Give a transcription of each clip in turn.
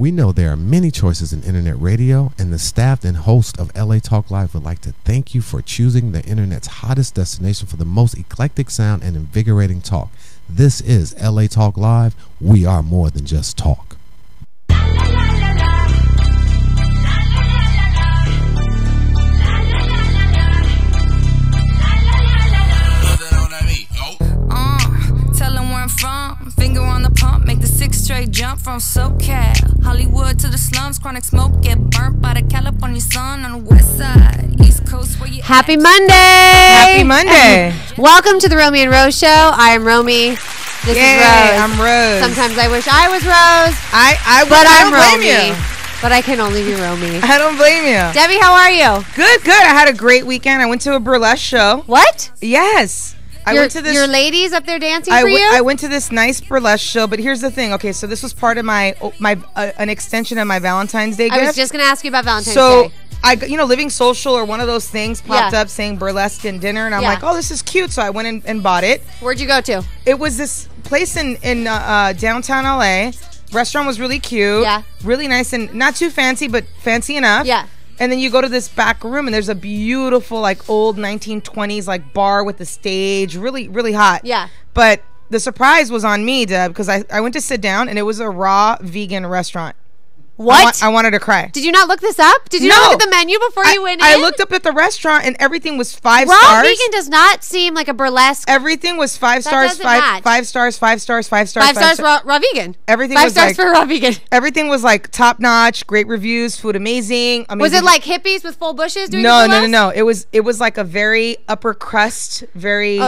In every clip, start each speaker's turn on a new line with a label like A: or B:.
A: We know there are many choices in internet radio, and the staff and host of LA Talk Live would like to thank you for choosing the internet's hottest destination for the most eclectic sound and invigorating talk. This is LA Talk Live. We are more than just talk.
B: Tell them where I'm from. Finger on the pump, make the 6 straight jump from SoCal, Hollywood to the slums. Chronic smoke, get burnt by the California sun on the west side, East Coast where you.
C: Happy Monday!
D: Happy Monday!
C: Welcome to the Romi and Rose Show. I am Romi. This is Rose.
D: I'm Rose.
C: Sometimes I wish I was Rose.
D: But
C: I'm
D: don't
C: Romi.
D: blame you.
C: But I can only be Romi.
D: I don't blame you.
C: Debbie, how are you?
D: Good. I had a great weekend. I went to a burlesque show.
C: What?
D: Yes. I went to this.
C: Your ladies up there dancing for you?
D: I went to this nice burlesque show, but here's the thing. Okay, so this was part of my an extension of my Valentine's Day gift.
C: I was just going to ask you about Valentine's Day.
D: So, Living Social or one of those things popped up saying burlesque and dinner, and I'm like, oh, this is cute. So I went and bought it.
C: Where'd you go to?
D: It was this place in downtown LA. Restaurant was really cute. Yeah. Really nice and not too fancy, but fancy enough. Yeah. And then you go to this back room, and there's a beautiful, like, old 1920s, like, bar with the stage. Really, really hot. Yeah. But the surprise was on me, Deb, because I went to sit down, and it was a raw vegan restaurant.
C: What?
D: I wanted to cry.
C: Did you not look this up? Did you not look at the menu before you went in?
D: I looked up at the restaurant, and everything was 5 stars.
C: Raw vegan does not seem like a burlesque.
D: Everything was 5 stars, five stars, 5 stars, 5 stars.
C: 5 stars raw vegan.
D: Everything
C: 5
D: was
C: stars for raw vegan.
D: Everything was like top notch, great reviews, food amazing.
C: Was it like hippies with full bushes doing the burlesque?
D: No. It was like a very upper crust, very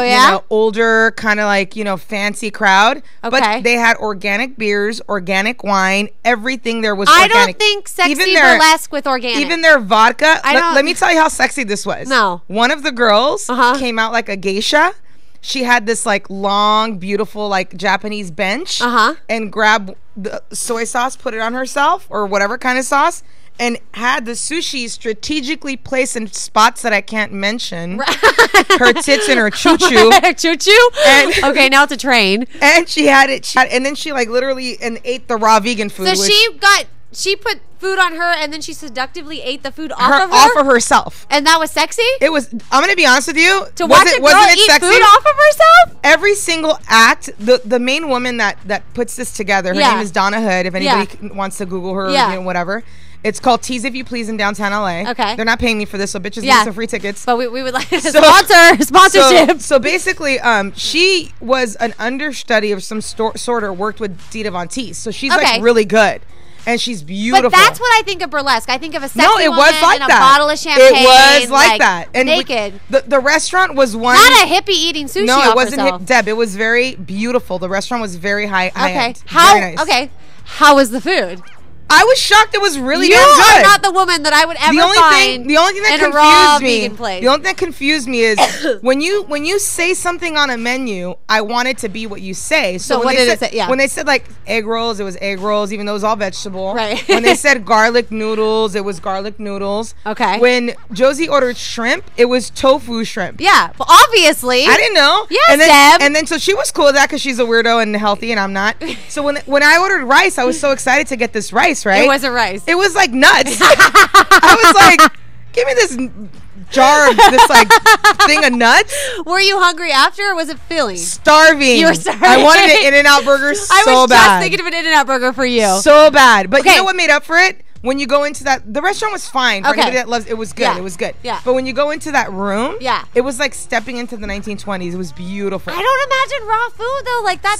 D: older, kind of like fancy crowd. Okay. But they had organic beers, organic wine. Everything there was organic.
C: I don't think sexy burlesque with organic.
D: Even their vodka. Let me tell you how sexy this was. No. One of the girls came out like a geisha. She had this like long, beautiful like Japanese bench and grabbed the soy sauce, put it on herself or whatever kind of sauce, and had the sushi strategically placed in spots that I can't mention. Her tits and her choo-choo.
C: Choo-choo? Okay, now it's a train.
D: And she had it. And then she like literally ate the raw vegan food.
C: So she put food on her, and then she seductively ate the food off of
D: herself.
C: And that was sexy?
D: It was. I'm going to be honest with you.
C: To watch a girl eat
D: sexy?
C: Food off of herself?
D: Every single act, the main woman that puts this together, her name is Donna Hood, if anybody wants to Google her or whatever. It's called Tease If You Please in downtown LA. Okay. They're not paying me for this, so bitches need some free tickets.
C: But we would like sponsorship.
D: So basically, she was an understudy of some sort or worked with Dita Von Teese. So she's like really good. And she's beautiful.
C: But that's what I think of burlesque. I think of a sexy woman
D: like
C: and
D: that.
C: A bottle of champagne.
D: It was like that.
C: And naked.
D: The restaurant was one.
C: Not a hippie eating sushi.
D: No, it wasn't hip, Deb. It was very beautiful. The restaurant was very high end.
C: How?
D: Very nice.
C: Okay. How was the food?
D: I was shocked. It was really damn
C: good.
D: You
C: are not the woman that I would ever find.
D: The only thing that confused me. The only thing that confused me is when you say something on a menu, I want it to be what you say. So
C: what did it say? Yeah.
D: When they said like egg rolls, it was egg rolls, even though it was all vegetable.
C: Right.
D: When they said garlic noodles, it was garlic noodles. Okay. When Josie ordered shrimp, it was tofu shrimp.
C: Yeah. Well, obviously.
D: I didn't know.
C: Yes,
D: and then so she was cool with that because she's a weirdo and healthy, and I'm not. So when I ordered rice, I was so excited to get this rice. Right?
C: It wasn't rice.
D: It was like nuts. I was like, give me this jar of this like thing of nuts.
C: Were you hungry after, or was it filling?
D: Starving.
C: You were starving.
D: I wanted an In-N-Out burger so bad.
C: I was just thinking of an In-N-Out burger for you.
D: So bad. But you know what made up for it? When you go into that, the restaurant was fine. For anybody that loves it, was good. Yeah. It was good. Yeah. But when you go into that room, it was like stepping into the 1920s. It was beautiful.
C: I don't imagine raw food though, like that.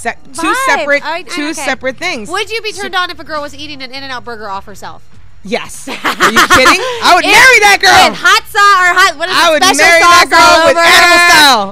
D: Two separate things.
C: Would you be turned on if a girl was eating an In-N-Out burger off herself?
D: Yes. Are you kidding? I would marry that girl.
C: With hot sauce or hot, what is
D: I
C: it?
D: would marry that girl with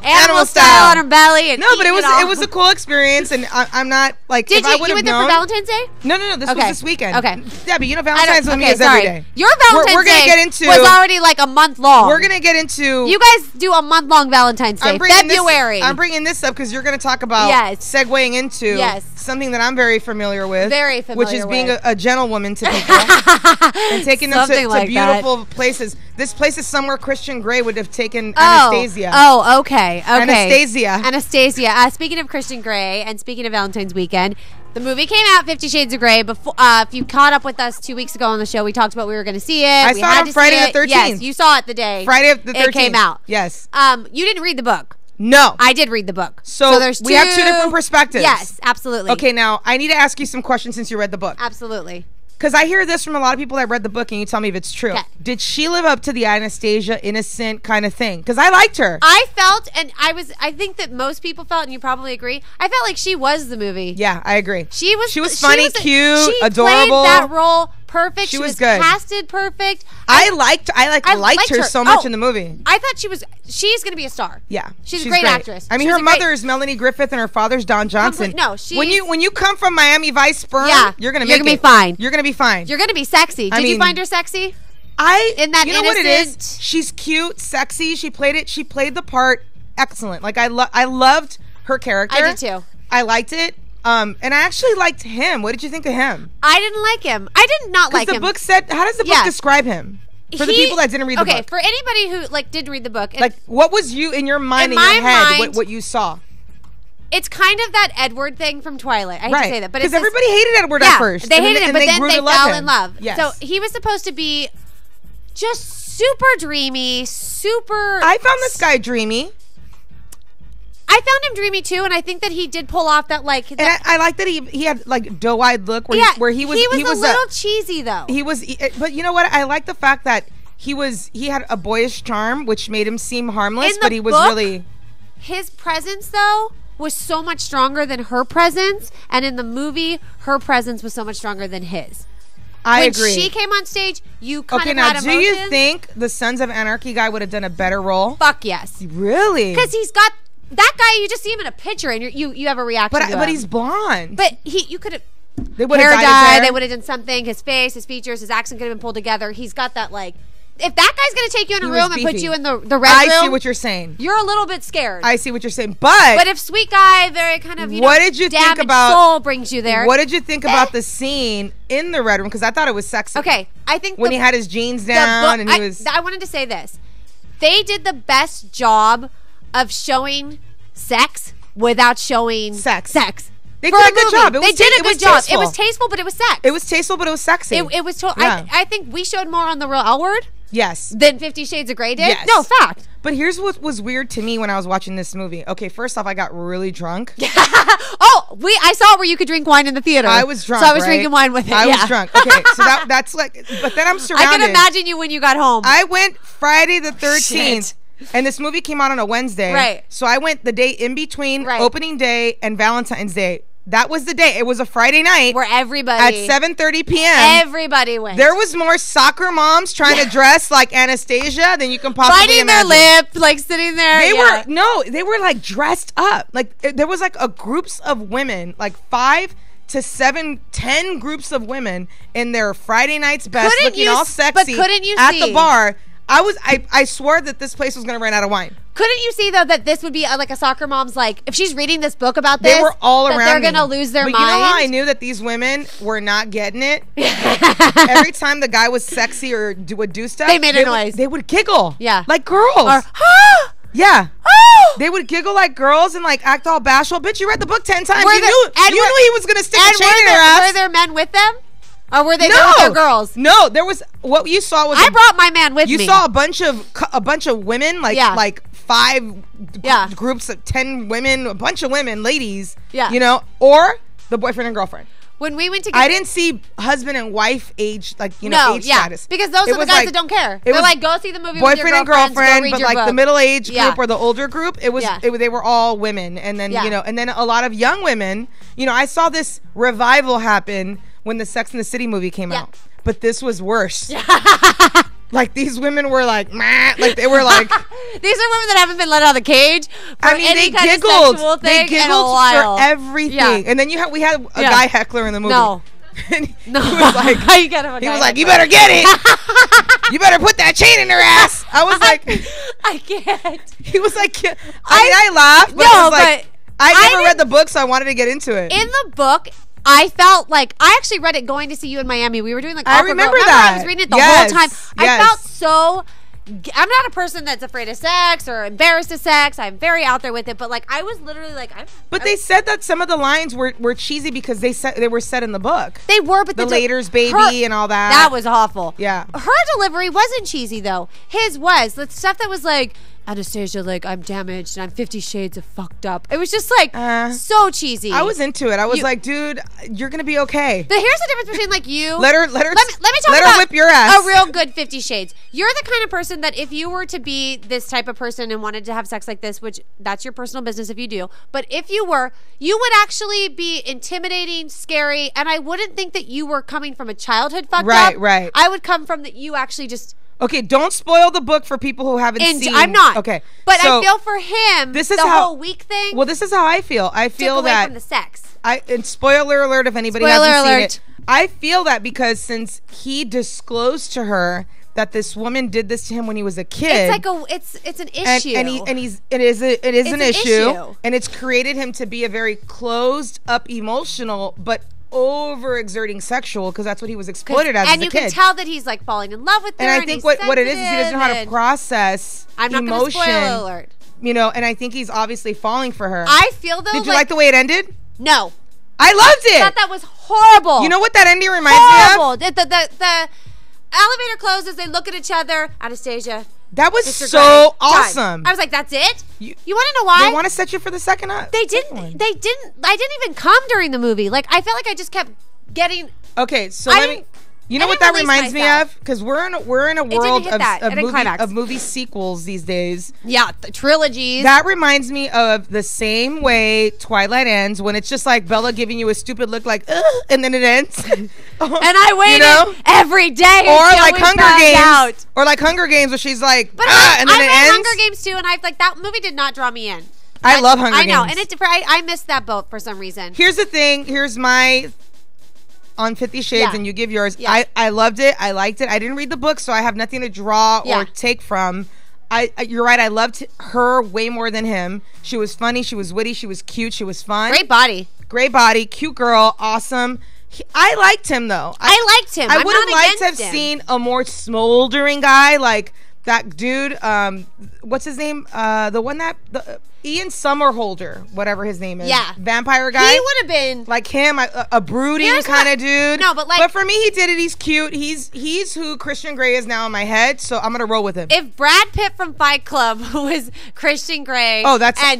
C: animal style on her belly. And
D: no, but it was a cool experience, and I'm not like.
C: Did you went there for Valentine's Day?
D: No. This was this weekend.
C: Okay,
D: Debbie, Valentine's with me is every day.
C: Your Valentine's Day was already like a month long.
D: We're gonna get into.
C: You guys do a month long Valentine's Day. February.
D: I'm bringing this up because you're gonna talk about segueing into something that I'm very familiar with. Which is being a gentlewoman to people and taking them to beautiful places. This place is somewhere Christian Grey would have taken Anastasia.
C: Oh, okay.
D: Anastasia.
C: Speaking of Christian Grey and speaking of Valentine's weekend, the movie came out, 50 Shades of Grey. Before, if you caught up with us 2 weeks ago on the show, we talked about we were going to see it.
D: I saw it on Friday the 13th.
C: Yes, you saw it the day.
D: Friday the 13th.
C: It came out.
D: Yes.
C: You didn't read the book.
D: No.
C: I did read the book.
D: So we have two different perspectives.
C: Yes, absolutely.
D: Okay, now I need to ask you some questions since you read the book.
C: Absolutely.
D: Because I hear this from a lot of people that read the book, and you tell me if it's true. Okay. Did she live up to the Anastasia innocent kind of thing? Because I liked her.
C: I felt, and I think that most people felt, and you probably agree, I felt like she was the movie.
D: Yeah, I agree.
C: She was
D: funny, cute, adorable.
C: She played that role perfect.
D: She was good.
C: Casted perfect.
D: I liked her so much in the movie.
C: I thought she's going to be a star.
D: Yeah.
C: She's a great actress.
D: I mean, her mother is Melanie Griffith and her father's Don Johnson. When you come from Miami Vice sperm, you're going to make it.
C: You're going to be fine.
D: You're going to be fine.
C: You're going to be sexy. Did you find her sexy?
D: You know what it is? She's cute, sexy. She played the part excellent. Like I loved her character.
C: I did too.
D: I liked it. And I actually liked him. What did you think of him?
C: I didn't like him. I did not like him.
D: The book said, how does the book describe him? For the people that didn't read the book.
C: Okay, for anybody who didn't read the book.
D: What was you in your mind, in your head, what you saw?
C: It's kind of that Edward thing from Twilight. I hate to say that, but
D: because everybody hated Edward at first.
C: They hated him, but then they fell in love. Yes. So he was supposed to be just super dreamy, super.
D: I found this guy dreamy.
C: I found him dreamy too, and I think that he did pull off that like.
D: And I like that he had like doe-eyed look where he was
C: a little cheesy though.
D: He was, but you know what? I like the fact that he had a boyish charm, which made him seem harmless, but he was really.
C: His presence though was so much stronger than her presence, and in the movie, her presence was so much stronger than his.
D: I agree.
C: When she came on stage, you kind of had emotion.
D: Do you think the Sons of Anarchy guy would have done a better role?
C: Fuck yes.
D: Really?
C: Because he's got that guy. You just see him in a picture, and you have a reaction to him.
D: But he's blonde.
C: But you could have.
D: They would have
C: dyed. They would have done something. His face, his features, his accent could have been pulled together. He's got that like. If that guy's going to take you in a room and put you in the red room,
D: I see what you're saying.
C: You're a little bit scared.
D: I see what you're saying, but
C: if sweet guy, very kind of
D: what did you think about
C: soul brings you there?
D: What did you think about the scene in the red room? Because I thought it was sexy.
C: Okay, I think
D: when he had his jeans down and he was.
C: I wanted to say this: they did the best job of showing sex without showing sex.
D: They did a good job.
C: They did a good job. It was tasteful, but it was sex.
D: It was tasteful, but it was sexy.
C: It was. I think we showed more on the real L word.
D: Yes.
C: Than 50 Shades of Grey did?
D: Yes.
C: No, fact.
D: But here's what was weird to me when I was watching this movie. Okay, first off, I got really drunk.
C: I saw where you could drink wine in the theater.
D: I was drunk,
C: so I was drinking wine with it.
D: I was drunk. Okay, so that's like, but then I'm surrounded.
C: I can imagine you when you got home.
D: I went Friday the 13th. And this movie came out on a Wednesday.
C: Right.
D: So I went the day in between opening day and Valentine's Day. That was the day. It was a Friday night.
C: Where everybody.
D: At 7:30 p.m.
C: Everybody went.
D: There was more soccer moms trying to dress like Anastasia than you can possibly
C: imagine. Biting their lip, like sitting there.
D: They were like dressed up. Like there was like groups of women, like 5 to 7, 10 groups of women in their Friday night's best, looking all sexy
C: but couldn't you
D: at the bar. I swore that this place was going to run out of wine.
C: Couldn't you see though that this would be like a soccer mom's like if she's reading this book about this,
D: they were all around.
C: They're going to lose their mind.
D: You know how I knew that these women were not getting it? Every time the guy was sexy or would do stuff,
C: they made a noise.
D: They would giggle, like girls.
C: Or,
D: yeah. They would giggle like girls and like act all bashful. Bitch, you read the book 10 times. You knew he was going to stick a chain in her ass.
C: Were there men with them? Or were they with their girls?
D: No, there was what you saw was
C: I brought my man with me.
D: You saw a bunch of women, like 5 groups of 10 women, a bunch of women, ladies. Yeah. You know, or the boyfriend and girlfriend.
C: When we went to
D: I didn't see husband and wife age, like, age status.
C: Because those are the guys that don't care. They're like, go see the movie
D: boyfriend
C: with your
D: and girlfriend,
C: but
D: like the middle age group or the older group, they were all women. And then, and then a lot of young women. You know, I saw this revival happen when the Sex and the City movie came out. But this was worse. Like these women were like, meh, like they were like.
C: These are women that haven't been let out of the cage for any kind of sexual thing in a while.
D: For everything. Yeah. And then we had a guy heckler in the movie.
C: No.
D: And he was like,
C: he
D: was like, you better get it. You better put that chain in her ass. I was like,
C: I can't.
D: He was like, I laughed, but I was like, I never read the book, so I wanted to get into it.
C: In the book, I felt like I actually read it going to see you in Miami. We were doing like
D: I remember that.
C: I was reading it the whole time. I felt so I'm not a person that's afraid of sex or embarrassed of sex. I'm very out there with it. But like, I was literally like,
D: they said that some of the lines were cheesy because they were said in the book.
C: They were, but
D: the later's baby and all that.
C: That was awful.
D: Yeah.
C: Her delivery wasn't cheesy though. His was. The stuff that was like, Anastasia, like, I'm damaged and I'm 50 shades of fucked up. It was just like so cheesy.
D: I was into it. I was like, dude, you're gonna be okay.
C: But here's the difference between like you.
D: let me talk
C: about
D: whip your ass.
C: A real good 50 Shades. You're the kind of person that if you were to be this type of person and wanted to have sex like this, which that's your personal business if you do, but if you were, you would actually be intimidating, scary, and I wouldn't think that you were coming from a childhood fucked up.
D: Right.
C: I would come from that you actually just.
D: Okay, don't spoil the book for people who haven't seen.
C: I'm not.
D: Okay,
C: but so I feel for him.
D: This is
C: the whole week thing.
D: Well, this is how I feel. I feel
C: took away
D: that
C: from the sex.
D: And spoiler alert if anybody hasn't seen it. I feel that because since he disclosed to her that this woman did this to him when he was a kid,
C: it's like it's an issue,
D: it is an issue, and it's created him to be a very closed up, emotional, but overexerting sexual, because that's what he was exploited as a kid.
C: And you can tell that he's like falling in love with her.
D: And I think what it is he doesn't know how to process
C: I'm not
D: emotion.
C: Spoiler alert.
D: You know, and I think he's obviously falling for her.
C: I feel though.
D: Did you like the way it ended?
C: No.
D: I loved it.
C: I thought that was horrible.
D: You know what that ending reminds me of?
C: The elevator closes. They look at each other. Anastasia.
D: That was so awesome.
C: I was like, that's it? You want to know why?
D: They want to set you for the second up.
C: They didn't. I didn't even come during the movie. Like, I felt like I just kept getting.
D: Okay, so let me. You know what that reminds me of? Because we're in a world of movie sequels these days.
C: Yeah, the trilogies.
D: That reminds me of the same way Twilight ends, when it's just like Bella giving you a stupid look, like, and then it ends.
C: And I waited every day.
D: Or like Hunger Games. Or like Hunger Games, where she's like, and then it ends.
C: Hunger Games too, and I like that movie did not draw me in.
D: I love Hunger Games.
C: I know, and I missed that boat for some reason.
D: Here's the thing. Here's my. On 50 Shades, and you give yours. Yeah. I loved it. I liked it. I didn't read the book, so I have nothing to draw or take from. You're right. I loved her way more than him. She was funny. She was witty. She was cute. She was fun.
C: Great body.
D: Cute girl. Awesome. I liked him though.
C: I liked him.
D: I would have liked to have seen a more smoldering guy, like that dude. What's his name? The one that Ian Somerhalder, whatever his name is.
C: Yeah.
D: Vampire guy.
C: He would have been
D: like him, a brooding kind of dude.
C: No, but like.
D: But for me, he did it. He's cute. He's who Christian Grey is now in my head, so I'm gonna roll with him.
C: If Brad Pitt from Fight Club was Christian Grey,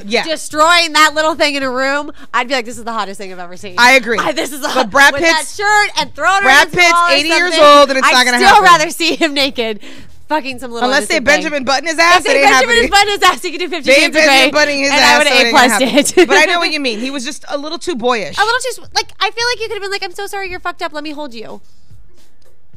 C: destroying that little thing in a room, I'd be like, this is the hottest thing I've ever seen.
D: I agree.
C: This is
D: but Brad
C: with
D: Pitt's
C: that shirt and throwing
D: Brad Pitt's 80 years old, and it's not gonna happen.
C: I'd still rather see him naked. Fucking some little
D: unless they Benjamin Button his ass, it ain't happening.
C: Benjamin Button his ass, he could do 50 Shades of Grey.
D: Benjamin Button his ass,
C: I would have A+'d it.
D: But I know what you mean. He was just a little too boyish.
C: A little too, like, I feel like you could have been like, I'm so sorry you're fucked up, let me hold you.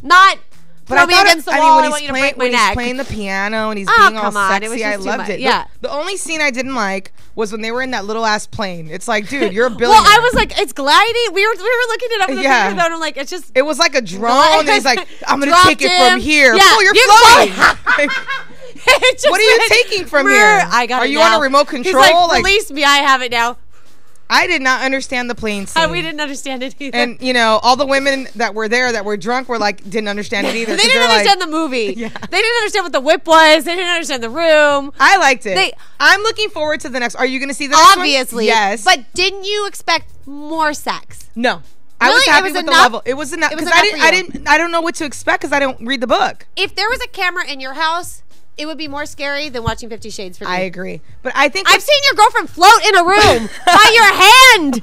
C: Not throw me against the wall, I want you to break my neck.
D: When he's playing the piano and he's being all sexy, I loved it.
C: Yeah.
D: The only scene I didn't like was when they were in that little ass plane. It's like, dude, you're a billionaire.
C: Well, I was like, it's gliding. We were looking it up in the picture though, and I'm like, it's just.
D: It was like a drone, and he's like, I'm gonna take it from here.
C: Yeah,
D: oh, you're floating. What are you taking from here?
C: I got it.
D: Are you on a remote control?
C: He's like, release me. I have it now.
D: I did not understand the plane scene.
C: We didn't understand it either.
D: And, you know, all the women that were there that were drunk were like, didn't understand it either.
C: They didn't understand the movie. Yeah. They didn't understand what the whip was. They didn't understand the room.
D: I liked it. I'm looking forward to the next. Are you going to see the next one?
C: Obviously.
D: Yes.
C: But didn't you expect more sex?
D: No. I was happy with the level. It was enough. Because I don't know what to expect because I don't read the book.
C: If there was a camera in your house, it would be more scary than watching 50 Shades for me.
D: I agree. But I think
C: I've seen your girlfriend float in a room by your hand.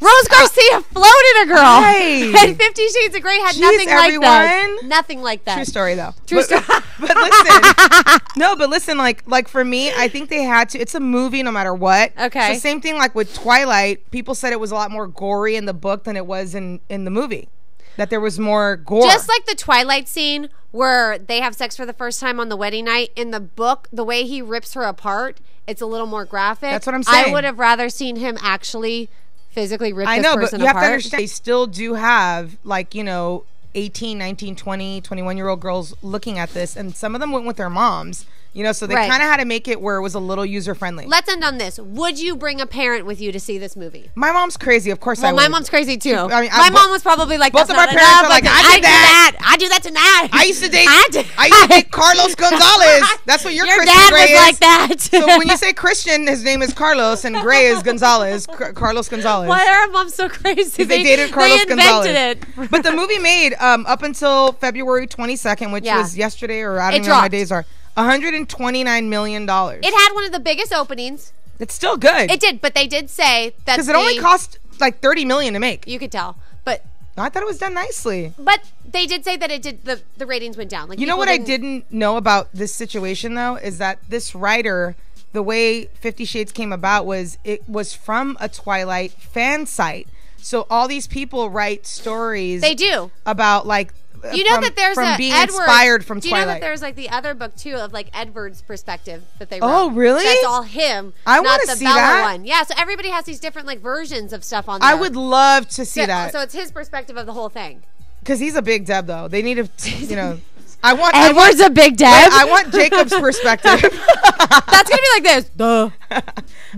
C: Rose Garcia floated a girl.
D: Hey.
C: And 50 Shades of Grey had nothing like that. Nothing like that.
D: True story though.
C: True story.
D: But listen. But listen, like for me, I think they had to. It's a movie no matter what.
C: Okay.
D: So same thing like with Twilight. People said it was a lot more gory in the book than it was in the movie. That there was more gore.
C: Just like the Twilight scene where they have sex for the first time on the wedding night. In the book, the way he rips her apart, it's a little more graphic.
D: That's what I'm saying.
C: I would have rather seen him actually physically rip this person apart.
D: But you have to understand, they still do have, like, you know, 18, 19, 20, 21-year-old girls looking at this, and some of them went with their moms. You know, so they kind of had to make it where it was a little user friendly.
C: Let's end on this. Would you bring a parent with you to see this movie?
D: My mom's crazy. Of course I would.
C: My mom's crazy too. My mom was probably like,
D: both of our parents are like, I do that.
C: I do that tonight.
D: I used to date Carlos Gonzalez. That's what your Christian
C: dad
D: Gray
C: was
D: is.
C: like that.
D: So when you say Christian, his name is Carlos and Gray is Gonzalez. Carlos Gonzalez.
C: Why are our moms so crazy?
D: They dated Carlos Gonzalez.
C: They invented it.
D: But the movie made up until February 22nd, which was yesterday, or I don't know what my days are. $129 million.
C: It had one of the biggest openings.
D: It's still good.
C: It did, but they did say that
D: because it only cost like $30 million to make.
C: You could tell, but
D: I thought it was done nicely.
C: But they did say that it did. The ratings went down. Like,
D: you know what I didn't know about this situation though is that this writer, the way 50 Shades came about was it was from a Twilight fan site. So all these people write stories.
C: They do
D: about like.
C: You know that there's
D: from being inspired from Twilight.
C: Do you know that there's like the other book too of like Edward's perspective that they wrote?
D: Oh, really?
C: That's all him.
D: I want to see
C: Bella
D: that
C: one. Yeah, so everybody has these different like versions of stuff on there.
D: I would love to see that.
C: So it's his perspective of the whole thing.
D: Because he's a big Deb, though. They need to, you know.
C: Edward's a big Deb.
D: I want Jacob's perspective.
C: That's gonna be like this. Duh.
D: I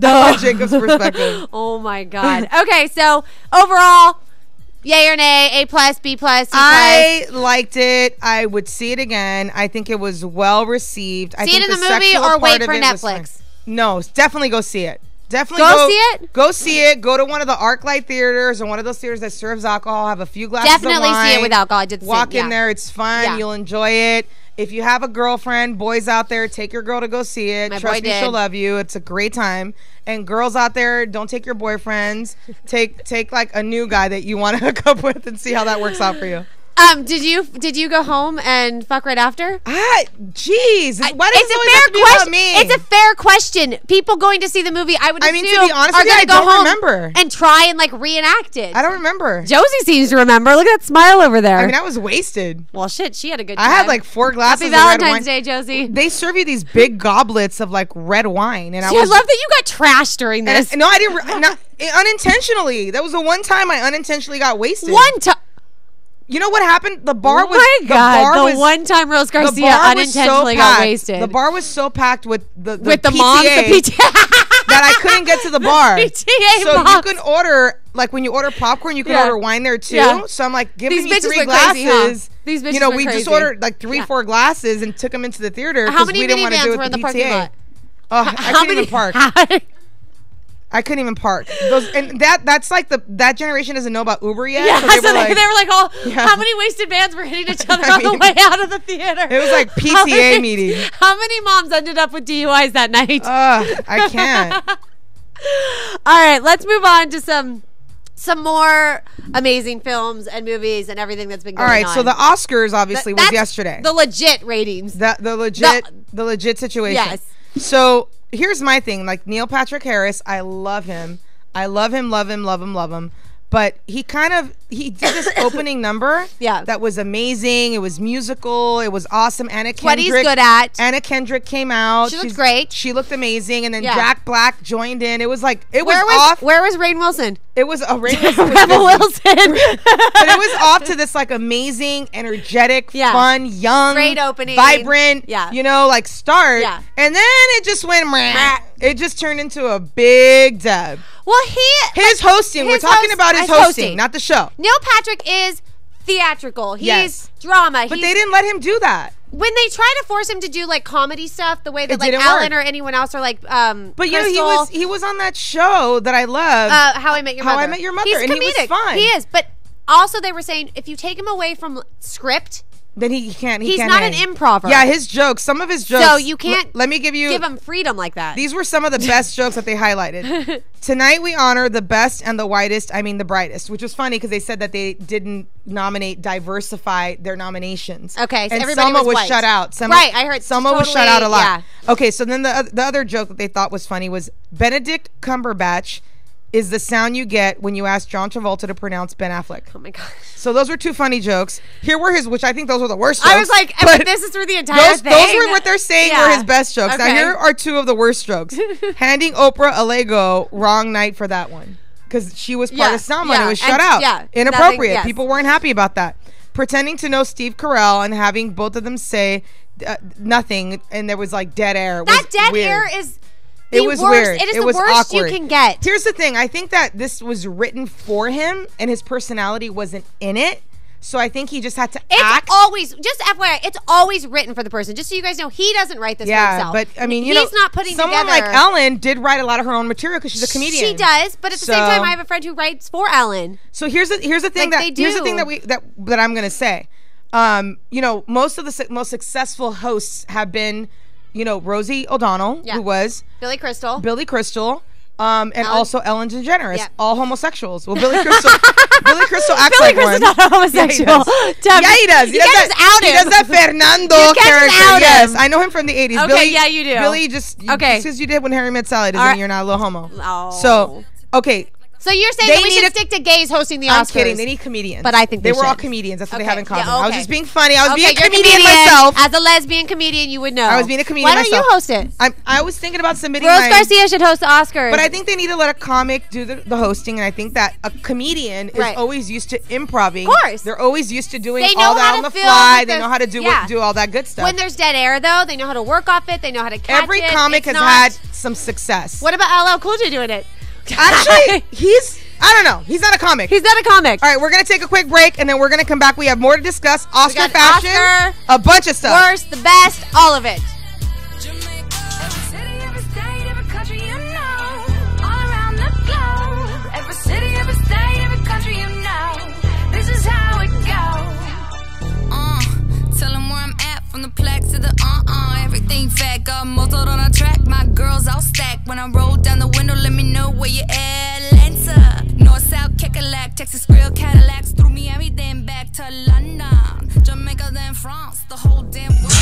D: want Jacob's perspective.
C: Oh my god. Okay, so overall. Yay or nay, A+, B+, C+.
D: I liked it. I would see it again. I think it was well received.
C: See it in the movie or wait for Netflix?
D: No, definitely go see it. Definitely
C: go see it.
D: Go see it. Go to one of the ArcLight theaters or one of those theaters that serves alcohol. Have a few glasses of wine.
C: Definitely see it with alcohol. I did
D: Walk in there. It's fun. Yeah. You'll enjoy it. If you have a girlfriend, boys out there, take your girl to go see it. Trust me, she'll love you. It's a great time. And girls out there, don't take your boyfriends. Take like a new guy that you want to hook up with and see how that works out for you.
C: Did you go home and fuck right after?
D: Jeez. Why does
C: it always have to be about me? It's a fair question. People going to see the movie, I mean, to be honest with you, I don't remember. And try and like reenact it.
D: I don't remember.
C: Josie seems to remember. Look at that smile over there.
D: I mean, I was wasted.
C: Well, shit, she had a good time.
D: I had like 4 glasses
C: of red wine. Happy
D: Valentine's
C: Day, Josie.
D: They serve you these big goblets of like red wine, and I
C: love that you got trashed during this.
D: No, I didn't. Not unintentionally. That was the one time I unintentionally got wasted.
C: One time.
D: You know what happened? The bar was.
C: Oh my God! The one time Rose Garcia unintentionally got wasted.
D: The bar was so packed with the
C: PTA,
D: moms, the PTA that I couldn't get to the bar.
C: PTA
D: so
C: moms.
D: You can order, like when you order popcorn, you can order wine there too. Yeah. So I'm like, give me 3 glasses. Crazy, huh? These bitches were we crazy. Just ordered like 4 glasses and took them into the theater.
C: How many
D: we didn't want to do it with the PTA. Oh, I couldn't even park. I couldn't even park. And that's like that generation doesn't know about Uber yet.
C: Yeah, so they were like, oh, how many wasted bands were hitting each other on the way out of the theater?
D: It was like PTA meeting.
C: How many moms ended up with DUIs that night?
D: I can't.
C: All right, let's move on to some more amazing films and movies and everything that's been going on.
D: All right, so the Oscars obviously was yesterday.
C: The legit ratings.
D: The legit situation.
C: Yes.
D: So here's my thing. Like Neil Patrick Harris, I love him. Love him. But he did this opening number that was amazing. It was musical. It was awesome. Anna Kendrick.
C: What he's good at.
D: Anna Kendrick came out.
C: She looked great.
D: She looked amazing. And then Jack Black joined in. It was like,
C: Where was Rainn Wilson?
D: It was a Rainn Wilson.
C: Rebel Wilson.
D: But it was off to this like amazing, energetic, fun, young,
C: great opening,
D: vibrant, like start. Yeah. And then it just went it just turned into a big Deb.
C: Well,
D: his hosting. We're talking about his hosting, not the show.
C: Neil Patrick is theatrical. He's drama.
D: But they didn't let him do that.
C: When they try to force him to do like comedy stuff, the way that like Alan or anyone else are like,
D: but Crystal, he was on that show that I love,
C: How I Met Your Mother.
D: How I Met Your Mother,
C: He's
D: and
C: comedic.
D: He was fun.
C: He is, but also they were saying if you take him away from script,
D: then he can't.
C: He's not an improver.
D: Yeah, his jokes. Some of his jokes.
C: So you can't.
D: Let me give
C: him freedom like that.
D: These were some of the best jokes that they highlighted. Tonight we honor the best and the whitest. I mean the brightest, which was funny because they said that they didn't diversify their nominations.
C: Okay, so
D: and
C: everybody
D: Selma was
C: white.
D: shut out.
C: Right, I heard
D: Selma was shut out a lot. Yeah. Okay, so then the other joke that they thought was funny was Benedict Cumberbatch is the sound you get when you ask John Travolta to pronounce Ben Affleck.
C: Oh my god!
D: So those were 2 funny jokes. Here were his, which I think those were the worst jokes.
C: I was like, but this is through the entire thing.
D: Those were what they're saying were his best jokes. Okay. Now here are 2 of the worst jokes. Handing Oprah a Lego, wrong night for that one. Because she was part of Selma and it was shut out. Yeah. Inappropriate. People weren't happy about that. pretending to know Steve Carell and having both of them say nothing, and there was like dead air.
C: That dead air is the worst.
D: Weird.
C: It is the worst awkward. You can get.
D: Here's the thing. I think that this was written for him, and his personality wasn't in it. So I think he just had to act.
C: It's always, just FYI, it's always written for the person. Just so you guys know, he doesn't write this for himself.
D: But I mean,
C: he's not putting
D: someone
C: together.
D: Like Ellen did write a lot of her own material because she's a comedian.
C: She does, but at the same time, I have a friend who writes for Ellen.
D: So here's the thing that I'm gonna say. Most of the most successful hosts have been, Rosie O'Donnell, who was
C: Billy Crystal,
D: and Ellen. Also Ellen DeGeneres, all homosexuals. Well, Billy Crystal acts like one.
C: Billy Crystal's not homosexual.
D: Yeah, he does.
C: You can't just out him.
D: He does that Fernando character. Yes, I know him from the 80s.
C: Okay,
D: Billy,
C: yeah, you do.
D: Billy just because you did When Harry Met Sally doesn't mean you're not a little homo. Oh. So, okay.
C: So you're saying that we should stick to gays hosting the Oscars?
D: I'm kidding. They need comedians.
C: But I think
D: they were all comedians. That's what they have in common.
C: Yeah, okay.
D: I was just being funny. I was being a
C: comedian
D: myself.
C: As a lesbian comedian, you would know.
D: I was being a comedian myself.
C: Why don't you host it?
D: I was thinking about submitting
C: Rose Garcia should host the Oscars.
D: But I think they need to let a comic do the hosting, and I think that a comedian is always used to improvising.
C: Of course.
D: They're always used to doing all that on the fly. They know how to do all that good stuff.
C: When there's dead air, though, they know how to work off it. They know how to catch it.
D: Every comic has had some success.
C: What about LL Cool J doing it?
D: Actually, I don't know. He's not a comic.
C: He's not a comic.
D: All right, we're going to take a quick break, and then we're going to come back. We have more to discuss. Oscar fashion. A bunch of stuff.
C: Worst, the best, all of it.
B: Tell them where I'm at, from the plaque to the everything fat, got motored on a track. My girls all stacked. When I roll down the window, let me know where you at. Atlanta, North, South, Kekalak, Texas Grill, Cadillacs, through Miami, then back to London, Jamaica, then France, the whole damn world.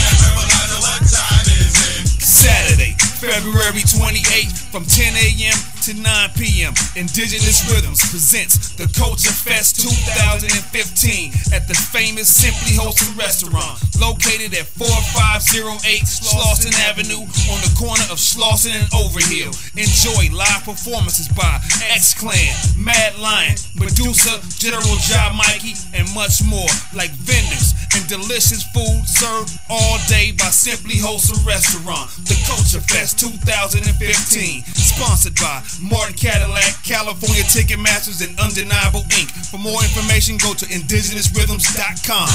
E: Saturday, February 28th, from 10 a.m. to 9 p.m. Indigenous Rhythms presents the Culture Fest 2015 at the famous Simply Wholesome Restaurant, located at 4508 Slauson Avenue on the corner of Slauson and Overhill. Enjoy live performances by X-Clan, Mad Lion, Medusa, General Job Mikey, and much more, like vendors and delicious food served all day by Simply Wholesome Restaurant. The Culture Fest 2015, sponsored by Martin Cadillac, California Ticketmasters, and Undeniable Inc. For more information, go to indigenousrhythms.com.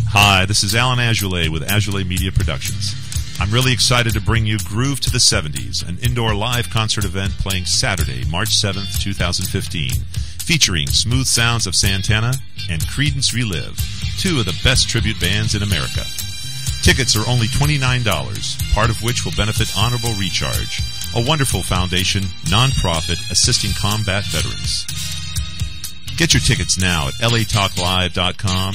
F: Hi, this is Alan Azoulay with Azoulay Media Productions. I'm really excited to bring you Groove to the 70s, an indoor live concert event playing Saturday, March 7th, 2015, featuring smooth sounds of Santana and Creedence Relive, two of the best tribute bands in America. Tickets are only $29, part of which will benefit Honorable Recharge, a wonderful foundation, non-profit assisting combat veterans. Get your tickets now at latalklive.com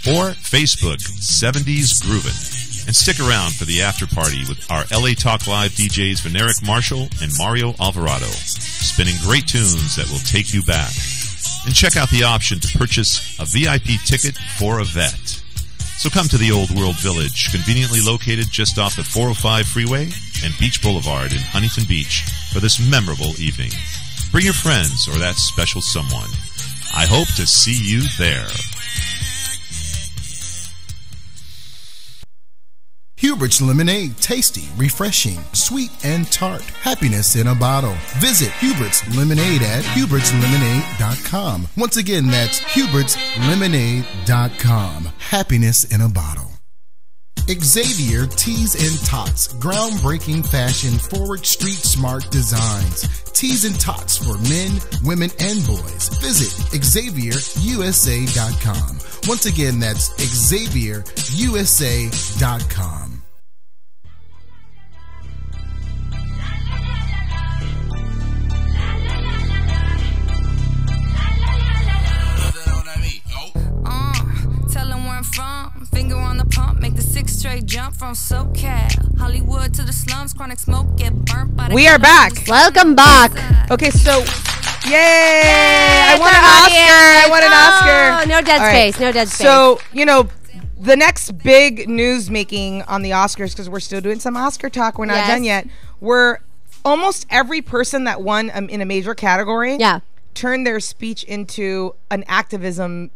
F: or Facebook 70s Groovin'. And stick around for the after party with our LA Talk Live DJs Veneric Marshall and Mario Alvarado, spinning great tunes that will take you back. And check out the option to purchase a VIP ticket for a vet. So come to the Old World Village, conveniently located just off the 405 freeway and Beach Boulevard in Huntington Beach for this memorable evening. Bring your friends or that special someone. I hope to see you there.
G: Hubert's Lemonade, tasty, refreshing, sweet, and tart. Happiness in a bottle. Visit Hubert's Lemonade at hubertslemonade.com. Once again, that's hubertslemonade.com. Happiness in a bottle. Xavier Tees and Tots, groundbreaking fashion, forward street smart designs. Tees and Tots for men, women, and boys. Visit XavierUSA.com. Once again, that's XavierUSA.com.
B: Tell them where I'm from, finger on the pump, make the 6 straight jump from SoCal, Hollywood to the slums, chronic smoke, get burnt by the...
D: We are back.
C: Welcome back.
D: Okay, so, yay! I won an Oscar. I won an Oscar.
C: No dead space. No dead space.
D: So, The next big news making on the Oscars, because we're still doing some Oscar talk, we're not done yet, were almost every person that won in a major category turned their speech into an activism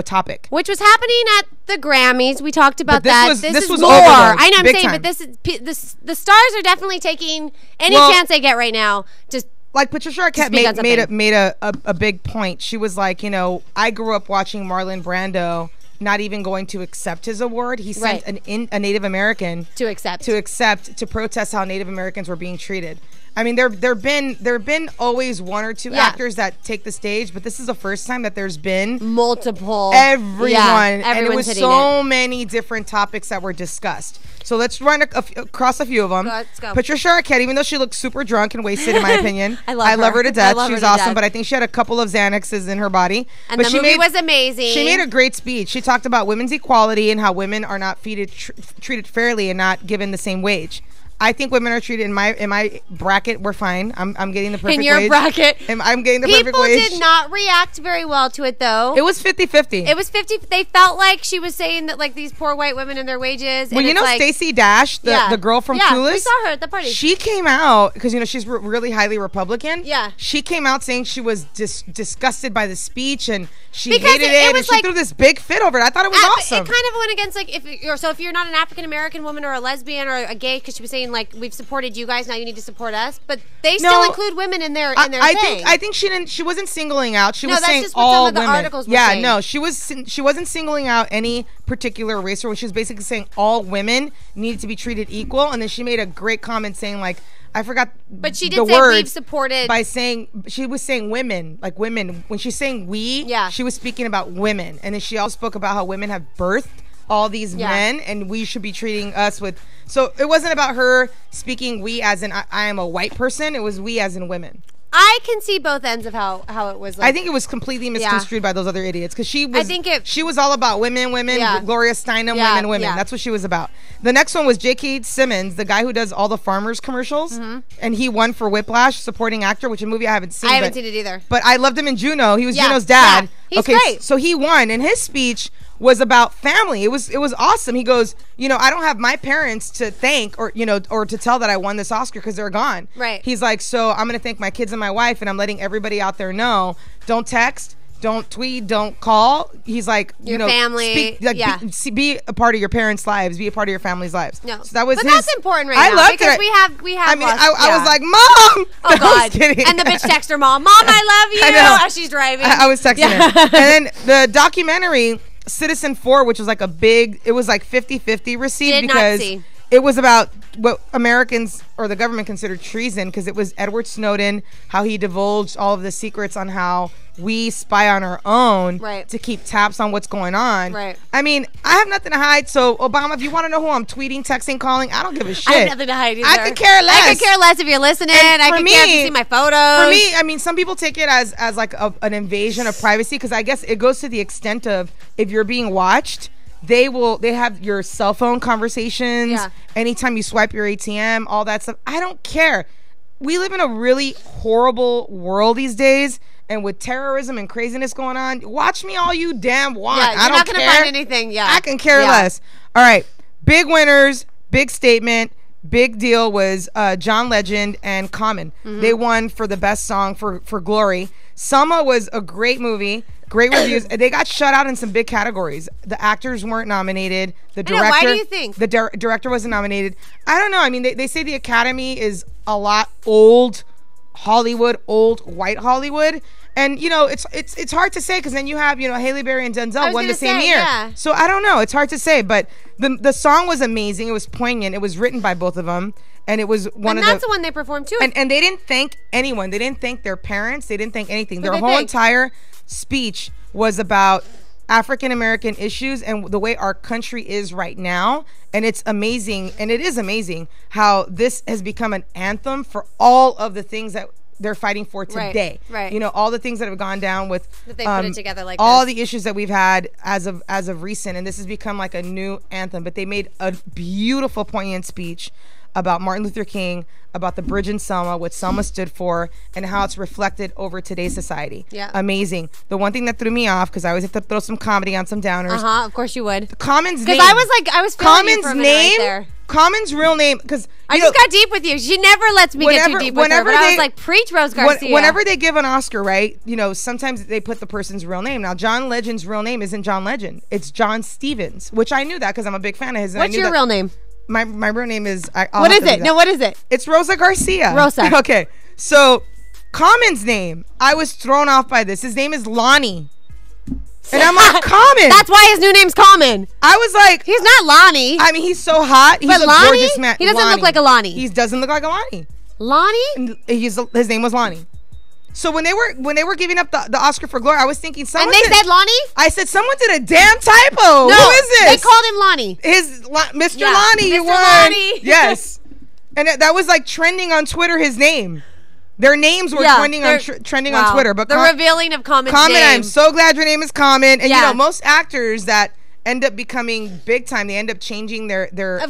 D: topic,
C: which was happening at the Grammys. We talked about
D: this
C: this
D: was
C: more. I know, I'm saying,
D: time.
C: But the stars are definitely taking any chance they get right now. Just
D: like Patricia Arquette made a big point. She was like, I grew up watching Marlon Brando not even going to accept his award. He sent a Native American to protest how Native Americans were being treated. I mean, there have been always one or two actors that take the stage, but this is the first time that there's been
C: multiple.
D: Everyone, and it was so many different topics that were discussed. So let's run across a few of them.
C: Let's go.
D: Patricia Arquette, even though she looked super drunk and wasted, in my opinion, I love her to death. She's awesome, but I think she had a couple of Xanaxes in her body.
C: And the movie was amazing.
D: She made a great speech. She talked about women's equality and how women are not treated fairly and not given the same wage. I think women are treated in my bracket. We're fine. I'm getting the perfect wage.
C: In your bracket.
D: I'm getting the perfect wage.
C: People did not react very well to it, though.
D: It was 50-50.
C: It was 50. They felt like she was saying that, like, these poor white women and their wages.
D: Well, Stacey Dash, the girl from Clueless.
C: We saw her at the party.
D: She came out, because, she's really highly Republican.
C: Yeah.
D: She came out saying she was disgusted by the speech, and she hated it, and she threw this big fit over it. I thought it was awesome.
C: It kind of went against, like, if you're not an African-American woman or a lesbian or a gay, because she was saying, like, we've supported you guys, now you need to support us, but they still include women in their thing.
D: I think she wasn't singling out. She was saying
C: just
D: all
C: what some of the
D: women.
C: articles were saying.
D: No, she wasn't singling out any particular race, or she was basically saying all women needed to be treated equal. And then she made a great comment saying, like, I forgot,
C: but she did say we've supported
D: by saying, she was saying women, like women. When she's saying we, she was speaking about women, and then she also spoke about how women have birthed all these men, and we should be treating us with. So it wasn't about her speaking we as in I am a white person. It was we as in women.
C: I can see both ends of how it was. Like,
D: I think it was completely misconstrued by those other idiots, because she was all about women, Gloria Steinem, women. Yeah. That's what she was about. The next one was J.K. Simmons, the guy who does all the farmers commercials, and he won for Whiplash, supporting actor, which is a movie I haven't seen.
C: I haven't seen it either.
D: But I loved him in Juno. He was Juno's dad.
C: Yeah. He's great.
D: So he won, and his speech was about family. It was awesome. He goes, I don't have my parents to thank or to tell that I won this Oscar because they're gone.
C: Right.
D: He's like, so I'm going to thank my kids and my wife, and I'm letting everybody out there know, don't text, don't tweet, don't call. He's like,
C: your family,
D: be a part of your parents' lives, be a part of your family's lives.
C: No,
D: so that was.
C: But that's important right
D: now. I loved
C: because
D: it.
C: we have.
D: I mean, I was like, Mom.
C: Oh God! And the bitch texted her mom, "Mom, I love you."
D: I know.
C: As she's driving.
D: I was texting her, and then the documentary Citizen 4, which was like it was like 50-50 received because it was about what Americans or the government considered treason, because it was Edward Snowden, how he divulged all of the secrets on how we spy on our own to keep tabs on what's going on.
C: Right.
D: I mean, I have nothing to hide. So Obama, if you want to know who I'm tweeting, texting, calling, I don't give a shit.
C: I have nothing to hide either.
D: I could care less.
C: I could care less if you're listening. I could care if you see my photos.
D: For me, I mean, some people take it as like an invasion of privacy, because I guess it goes to the extent of, if you're being watched, they have your cell phone conversations. Yeah. Anytime you swipe your ATM, all that stuff. I don't care. We live in a really horrible world these days. And with terrorism and craziness going on, watch me all you damn want.
C: Yeah, you're not going to find anything. Yeah,
D: I can care less. All right, big winners, big statement, big deal was John Legend and Common. They won for the best song for Glory. Selma was a great movie. Great reviews. They got shut out in some big categories. The actors weren't nominated. The director.
C: Why do you think?
D: The director wasn't nominated. I don't know. I mean, they say the Academy is a lot old Hollywood, old white Hollywood. And, it's hard to say, because then you have, Halle Berry and Denzel won the same year. Yeah. So I don't know. It's hard to say. But the song was amazing. It was poignant. It was written by both of them. And it was
C: that's the one they performed too.
D: And they didn't thank anyone. They didn't thank their parents. They didn't thank anything. Their whole entire speech was about African American issues and the way our country is right now. And it's amazing. And it is amazing how this has become an anthem for all of the things that they're fighting for today.
C: Right.
D: All the things that have gone down with
C: that they put it together like
D: all
C: this.
D: The issues that we've had as of recent, and this has become like a new anthem. But they made a beautiful, poignant speech. about Martin Luther King, about the bridge in Selma, what Selma stood for, and how it's reflected over today's society.
C: Yeah.
D: Amazing. The one thing that threw me off, because I always have to throw some comedy on some downers.
C: Of course you would.
D: Common's name.
C: Because I was feeling you for a minute right there.
D: Common's real name, because
C: I just got deep with you. She never lets me get too deep with her. But I was like, preach, Rose Garcia.
D: Whenever they give an Oscar, right? Sometimes they put the person's real name. Now, John Legend's real name isn't John Legend. It's John Stevens, which I knew that because I'm a big fan of his.
C: What's your real name?
D: My real name is.
C: What is it? No, what is it?
D: It's Rosa Garcia.
C: Rosa.
D: Okay, so Common's name, I was thrown off by this. His name is Lonnie. And I'm like, Common.
C: That's why his new name's Common.
D: I was like,
C: he's not Lonnie.
D: I mean, he's so hot. He's a gorgeous man.
C: He doesn't look like a Lonnie.
D: He doesn't look like a Lonnie.
C: Lonnie?
D: His name was Lonnie. So when they were giving up the Oscar for Glory, I was thinking someone.
C: And they said Lonnie?
D: I said someone did a damn typo. No, who is this?
C: They called him Lonnie.
D: Mr. Lonnie. You won. Lonnie. Yes. And that was like trending on Twitter. His name. Their names were trending on Twitter. But
C: the revealing of Common's name.
D: I'm so glad your name is Common. And most actors that end up becoming big time, they end up changing their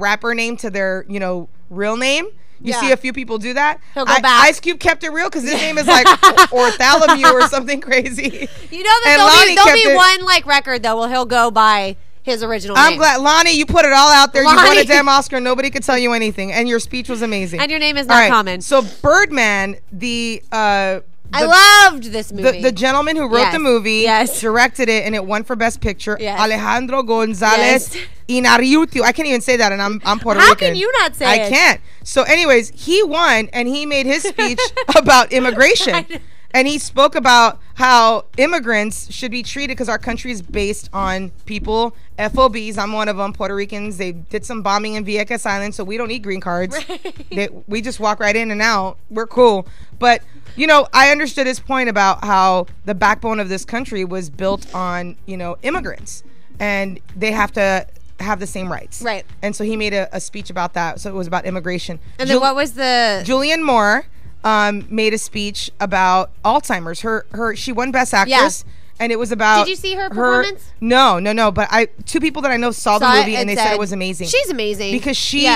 D: rapper name to their real name. You see a few people do that.
C: He'll go back.
D: Ice Cube kept it real because his name is like Ortholomew or something crazy.
C: You know that there'll be one like record though where he'll go by his original name.
D: I'm glad, Lonnie, you put it all out there. Lonnie. You won a damn Oscar. Nobody could tell you anything, and your speech was amazing.
C: And your name is not Common.
D: So Birdman,
C: I loved this movie.
D: The gentleman who wrote the movie, directed it, and it won for Best Picture. Alejandro Gonzalez Inarritu. I can't even say that, and I'm Puerto Rican.
C: How can you not say it?
D: I can't. So, anyways, he won, and he made his speech about immigration. And he spoke about how immigrants should be treated because our country is based on people, FOBs. I'm one of them, Puerto Ricans. They did some bombing in Vieques Island, so we don't need green cards. We just walk right in and out. We're cool. But, I understood his point about how the backbone of this country was built on, immigrants. And they have to have the same rights.
C: Right.
D: And so he made a speech about that. So it was about immigration.
C: And then what was the...
D: Julianne Moore... made a speech about Alzheimer's. She won Best Actress, and it was about.
C: Did you see her performance?
D: No. But two people that I know saw the movie and they said it was amazing.
C: She's amazing
D: because she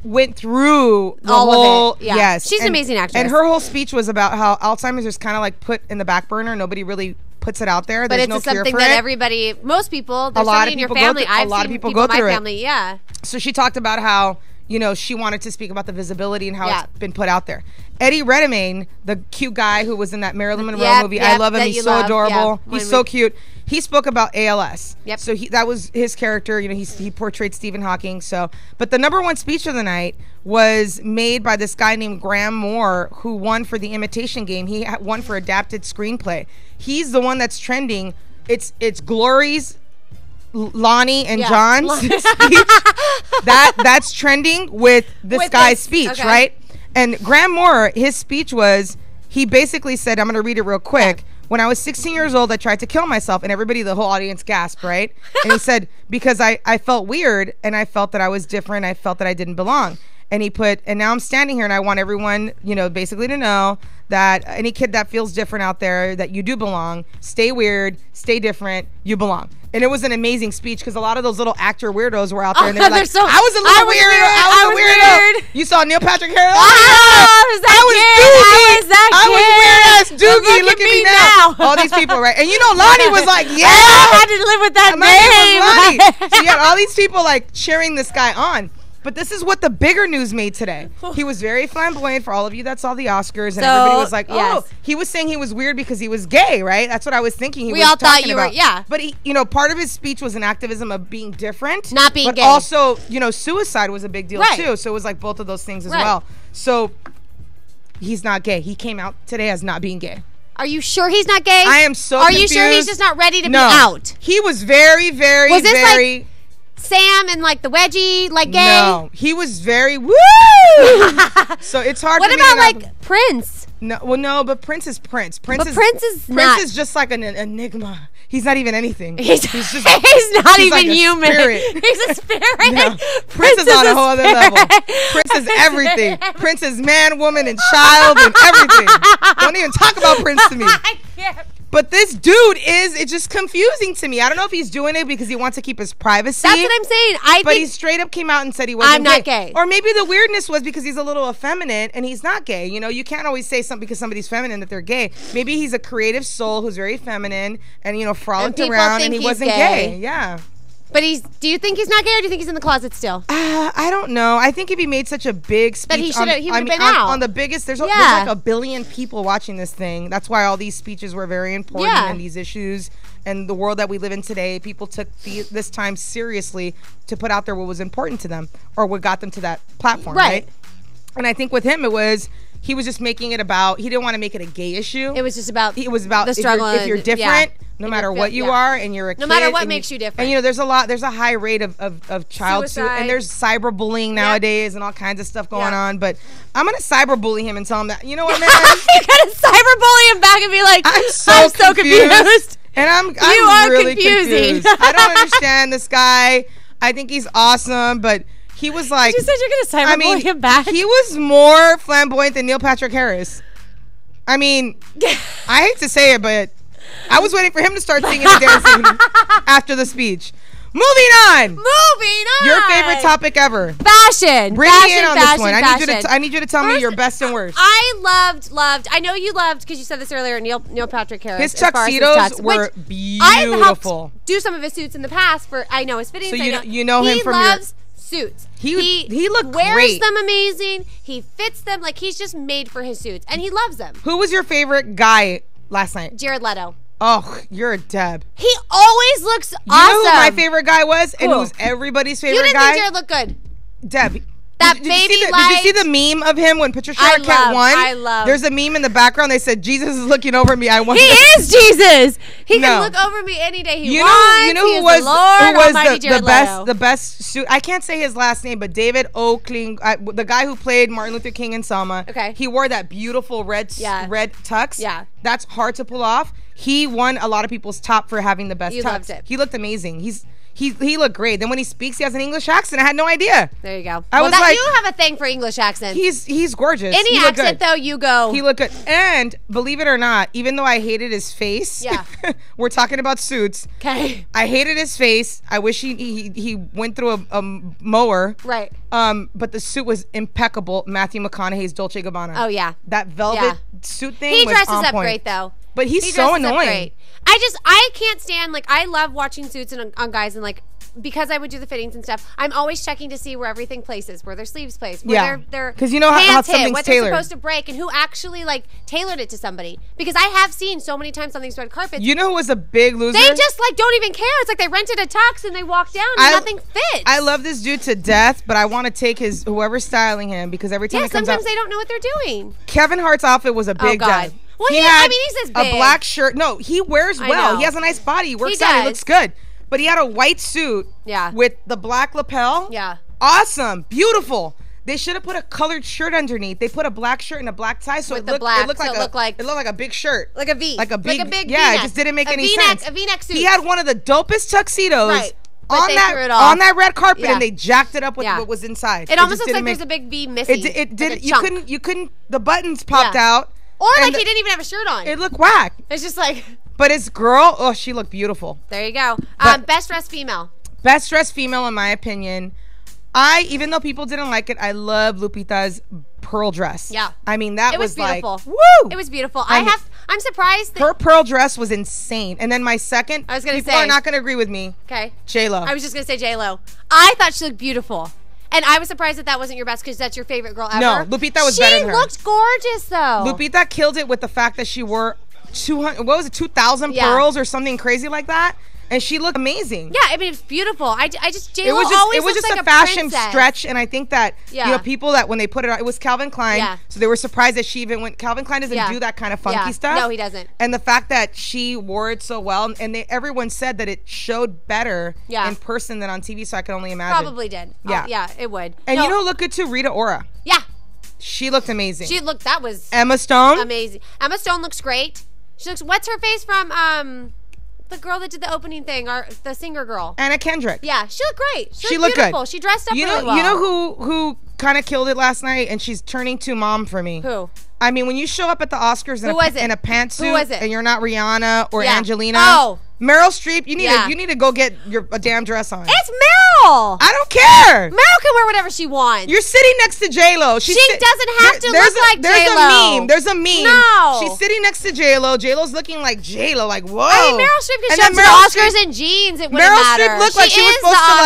D: went through
C: all
D: whole.
C: Of it. Yeah.
D: Yes,
C: she's an amazing actress.
D: And her whole speech was about how Alzheimer's is kind of like put in the back burner. Nobody really puts it out there.
C: But
D: There's
C: it's
D: no cure
C: something
D: for
C: that
D: it.
C: everybody, most people, there's
D: a lot
C: somebody
D: of
C: in your
D: people
C: family.
D: a lot of people go through
C: in my
D: it.
C: family, yeah.
D: So she talked about how. She wanted to speak about the visibility and how it's been put out there. Eddie Redmayne, the cute guy who was in that Marilyn Monroe movie, I love him. He's so adorable. He's so cute. He spoke about ALS.
C: Yep.
D: So that was his character. He portrayed Stephen Hawking. But the number one speech of the night was made by this guy named Graham Moore, who won for The Imitation Game. He won for adapted screenplay. He's the one that's trending. It's Glory's. Lonnie and John's speech that's trending with this guy's speech, right? And Graham Moore, his speech was, he basically said, I'm going to read it real quick. When I was 16 years old, I tried to kill myself, and the whole audience gasped, right? And he said, because I felt weird, and I felt that I was different, I felt that I didn't belong. And he put, and now I'm standing here, and I want everyone, basically to know that any kid that feels different out there, that you do belong. Stay weird, stay different, you belong. And it was an amazing speech because a lot of those little actor weirdos were out there and they were like, I was a little weirdo. I was a weirdo. You saw Neil Patrick Harris? I was weird-ass Doogie. Look at me now. All these people, right? And Lonnie was like, yeah.
C: I had to live with that name.
D: So you had all these people like cheering this guy on. But this is what the bigger news made today. He was very flamboyant for all of you that saw the Oscars, and everybody was like, "Oh, he was saying he was weird because he was gay, right?" That's what I was thinking.
C: We all thought you were,
D: But he, part of his speech was an activism of being different,
C: not being
D: gay.
C: But
D: also, suicide was a big deal too. So it was like both of those things as well. So he's not gay. He came out today as not being gay.
C: Are you sure he's not gay?
D: I am so.
C: Are you sure he's just not ready to be out?
D: He was very, very,
C: was this
D: very.
C: Like Sam and like the wedgie, like gay?
D: No, he was very woo. So it's hard.
C: What about like Prince?
D: No, well, no, but Prince is Prince. Prince is just like an enigma. He's not even anything. He's just
C: he's not even
D: like
C: human.
D: Spirit.
C: He's a spirit.
D: No. Prince is on a whole other level. Prince is everything. Prince is man, woman, and child, and everything. Don't even talk about Prince to me. But this dude it's just confusing to me. I don't know if he's doing it because he wants to keep his privacy.
C: That's what I'm saying.
D: But he straight up came out and said he wasn't
C: I'm not gay.
D: Or maybe the weirdness was because he's a little effeminate and he's not gay. You know, you can't always say something because somebody's feminine that they're gay. Maybe he's a creative soul who's very feminine and, you know, frolicked around and he wasn't gay. Yeah.
C: But do you think he's not gay or do you think he's in the closet still?
D: I don't know. I think if he made such a big speech,
C: he would have been out.
D: On the biggest, there's like a billion people watching this thing. That's why all these speeches were very important and these issues and the world that we live in today. People took this time seriously to put out there what was important to them or what got them to that platform, right? And I think with him, he was just making it about, he didn't want to make it a gay issue.
C: It was just about
D: the struggle. If you're different, no matter what you are, and you're a kid.
C: No matter what makes you different.
D: And, you know, there's a high rate of child suicide. And there's cyberbullying nowadays and all kinds of stuff going on. But I'm going to cyberbully him and tell him that, you know what, man?
C: You're going to cyberbully him back and be like, I'm so confused.
D: And I'm really confused. I don't understand this guy. I think he's awesome, but he was like,
C: you said you're going to cyberbully him back.
D: He was more flamboyant than Neil Patrick Harris. I mean, I hate to say it, but I was waiting for him to start singing and dancing after the speech. Moving on. Your favorite topic ever.
C: Fashion.
D: Bring me in on this one. I need you to tell me your best and worst.
C: I loved. I know you loved because you said this earlier. Neil Patrick Harris.
D: His tuxedos were beautiful.
C: I've helped do some of his suits in the past for. I know his fittings. So
D: you know him from
C: suits.
D: He looked
C: wears
D: great.
C: them amazing. He fits them like he's just made for his suits, and he loves them.
D: Who was your favorite guy last night?
C: Jared Leto.
D: Oh, you're a Deb.
C: He always looks awesome.
D: You know who my favorite guy was? And who's everybody's favorite guy?
C: You didn't think Jared looked good.
D: Deb.
C: Did you
D: see the meme of him when Patricia Arquette won?
C: I love.
D: There's a meme in the background. They said, Jesus is looking over me. I won.
C: He is Jesus. He can look over me any day he wants.
D: You know who was the best suit? I can't say his last name, but David Oakling, the guy who played Martin Luther King in Selma.
C: Okay.
D: He wore that beautiful red tux.
C: Yeah.
D: That's hard to pull off. He won a lot of people's top for having the best tux.
C: Loved it.
D: He looked amazing. He looked great. Then when he speaks, he has an English accent. I had no idea.
C: There you go.
D: You
C: have a thing for English accents.
D: He's gorgeous.
C: Any accent though, you go.
D: He looked good. And believe it or not, even though I hated his face, we're talking about suits.
C: Okay.
D: I hated his face. I wish he went through a mower.
C: Right.
D: But the suit was impeccable. Matthew McConaughey's Dolce & Gabbana.
C: Oh yeah.
D: That velvet suit thing.
C: He
D: was
C: dresses
D: on
C: up
D: point.
C: great though.
D: But he's so annoying.
C: I can't stand, like, I love watching suits on guys and, like, because I would do the fittings and stuff, I'm always checking to see where everything places, where their sleeves place, where their
D: because you know how something's
C: what
D: tailored.
C: They're supposed to break, and who actually, like, tailored it to somebody. Because I have seen so many times on these red carpets.
D: You know who was a big loser?
C: They just, like, don't even care. It's like they rented a tux and they walk down and nothing fits.
D: I love this dude to death, but I want to take whoever's styling him because every time it comes
C: sometimes
D: out,
C: they don't know what they're doing.
D: Kevin Hart's outfit was a big dud.
C: Well, he's this big.
D: A black shirt. No, he wears well. He has a nice body. He works out. He looks good. But he had a white suit with the black lapel.
C: Yeah.
D: Awesome. Beautiful. They should have put a colored shirt underneath. They put a black shirt and a black tie, so it looked like a big shirt.
C: Like a V.
D: Like a big
C: V-neck.
D: It just didn't make any sense.
C: A V-neck suit.
D: He had one of the dopest tuxedos.
C: Right.
D: On that red carpet, and they jacked it up with what was inside.
C: It almost looks like there's a big V missing.
D: It did. You couldn't. The buttons popped out.
C: Or like he didn't even have a shirt on.
D: It looked whack.
C: It's just like.
D: But his girl, she looked beautiful.
C: There you go. Best dressed female.
D: Best dressed female, in my opinion. Even though people didn't like it, I love Lupita's pearl dress.
C: Yeah.
D: I mean, that was
C: beautiful.
D: Like, woo!
C: It was beautiful. I'm surprised that
D: her pearl dress was insane. And then my second, people are not going to agree with me.
C: Okay.
D: J-Lo.
C: I was just going to say J-Lo. I thought she looked beautiful. And I was surprised that wasn't your best because that's your favorite girl ever.
D: No, Lupita was better than her.
C: She looked gorgeous, though.
D: Lupita killed it with the fact that she wore 2,000 pearls or something crazy like that. And she looked amazing.
C: Yeah, I mean, it's beautiful. J-Lo
D: it was just
C: like
D: a fashion
C: princess.
D: stretch, and I think that people that when they put it on, it was Calvin Klein, so they were surprised that she even went. Calvin Klein doesn't do that kind of funky stuff.
C: No, he doesn't.
D: And the fact that she wore it so well, and everyone said that it showed better in person than on TV, so I can only imagine.
C: Probably did.
D: Yeah,
C: yeah, it would.
D: And you know who looked good too? Rita Ora.
C: Yeah,
D: she looked amazing.
C: That was
D: Emma Stone.
C: Amazing. Emma Stone looks great. She looks. What's her face from the girl that did the opening thing, the singer girl?
D: Anna Kendrick.
C: Yeah, she looked great.
D: She looked
C: beautiful.
D: Good.
C: She dressed up really well.
D: You know who kind of killed it last night, and she's turning to mom for me.
C: Who?
D: I mean, when you show up at the Oscars in a pantsuit and you're not Rihanna or Angelina, Meryl Streep, you need to go get a damn dress on.
C: It's Meryl.
D: I don't care.
C: Meryl can wear whatever she wants.
D: You're sitting next to J-Lo.
C: She doesn't have to look like J-Lo.
D: There's a meme.
C: No.
D: She's sitting next to J-Lo. J-Lo's looking like J-Lo. Like, whoa.
C: I mean, Meryl Streep could show up to the Oscars in jeans. It wouldn't matter.
D: Meryl Streep looked like she was supposed to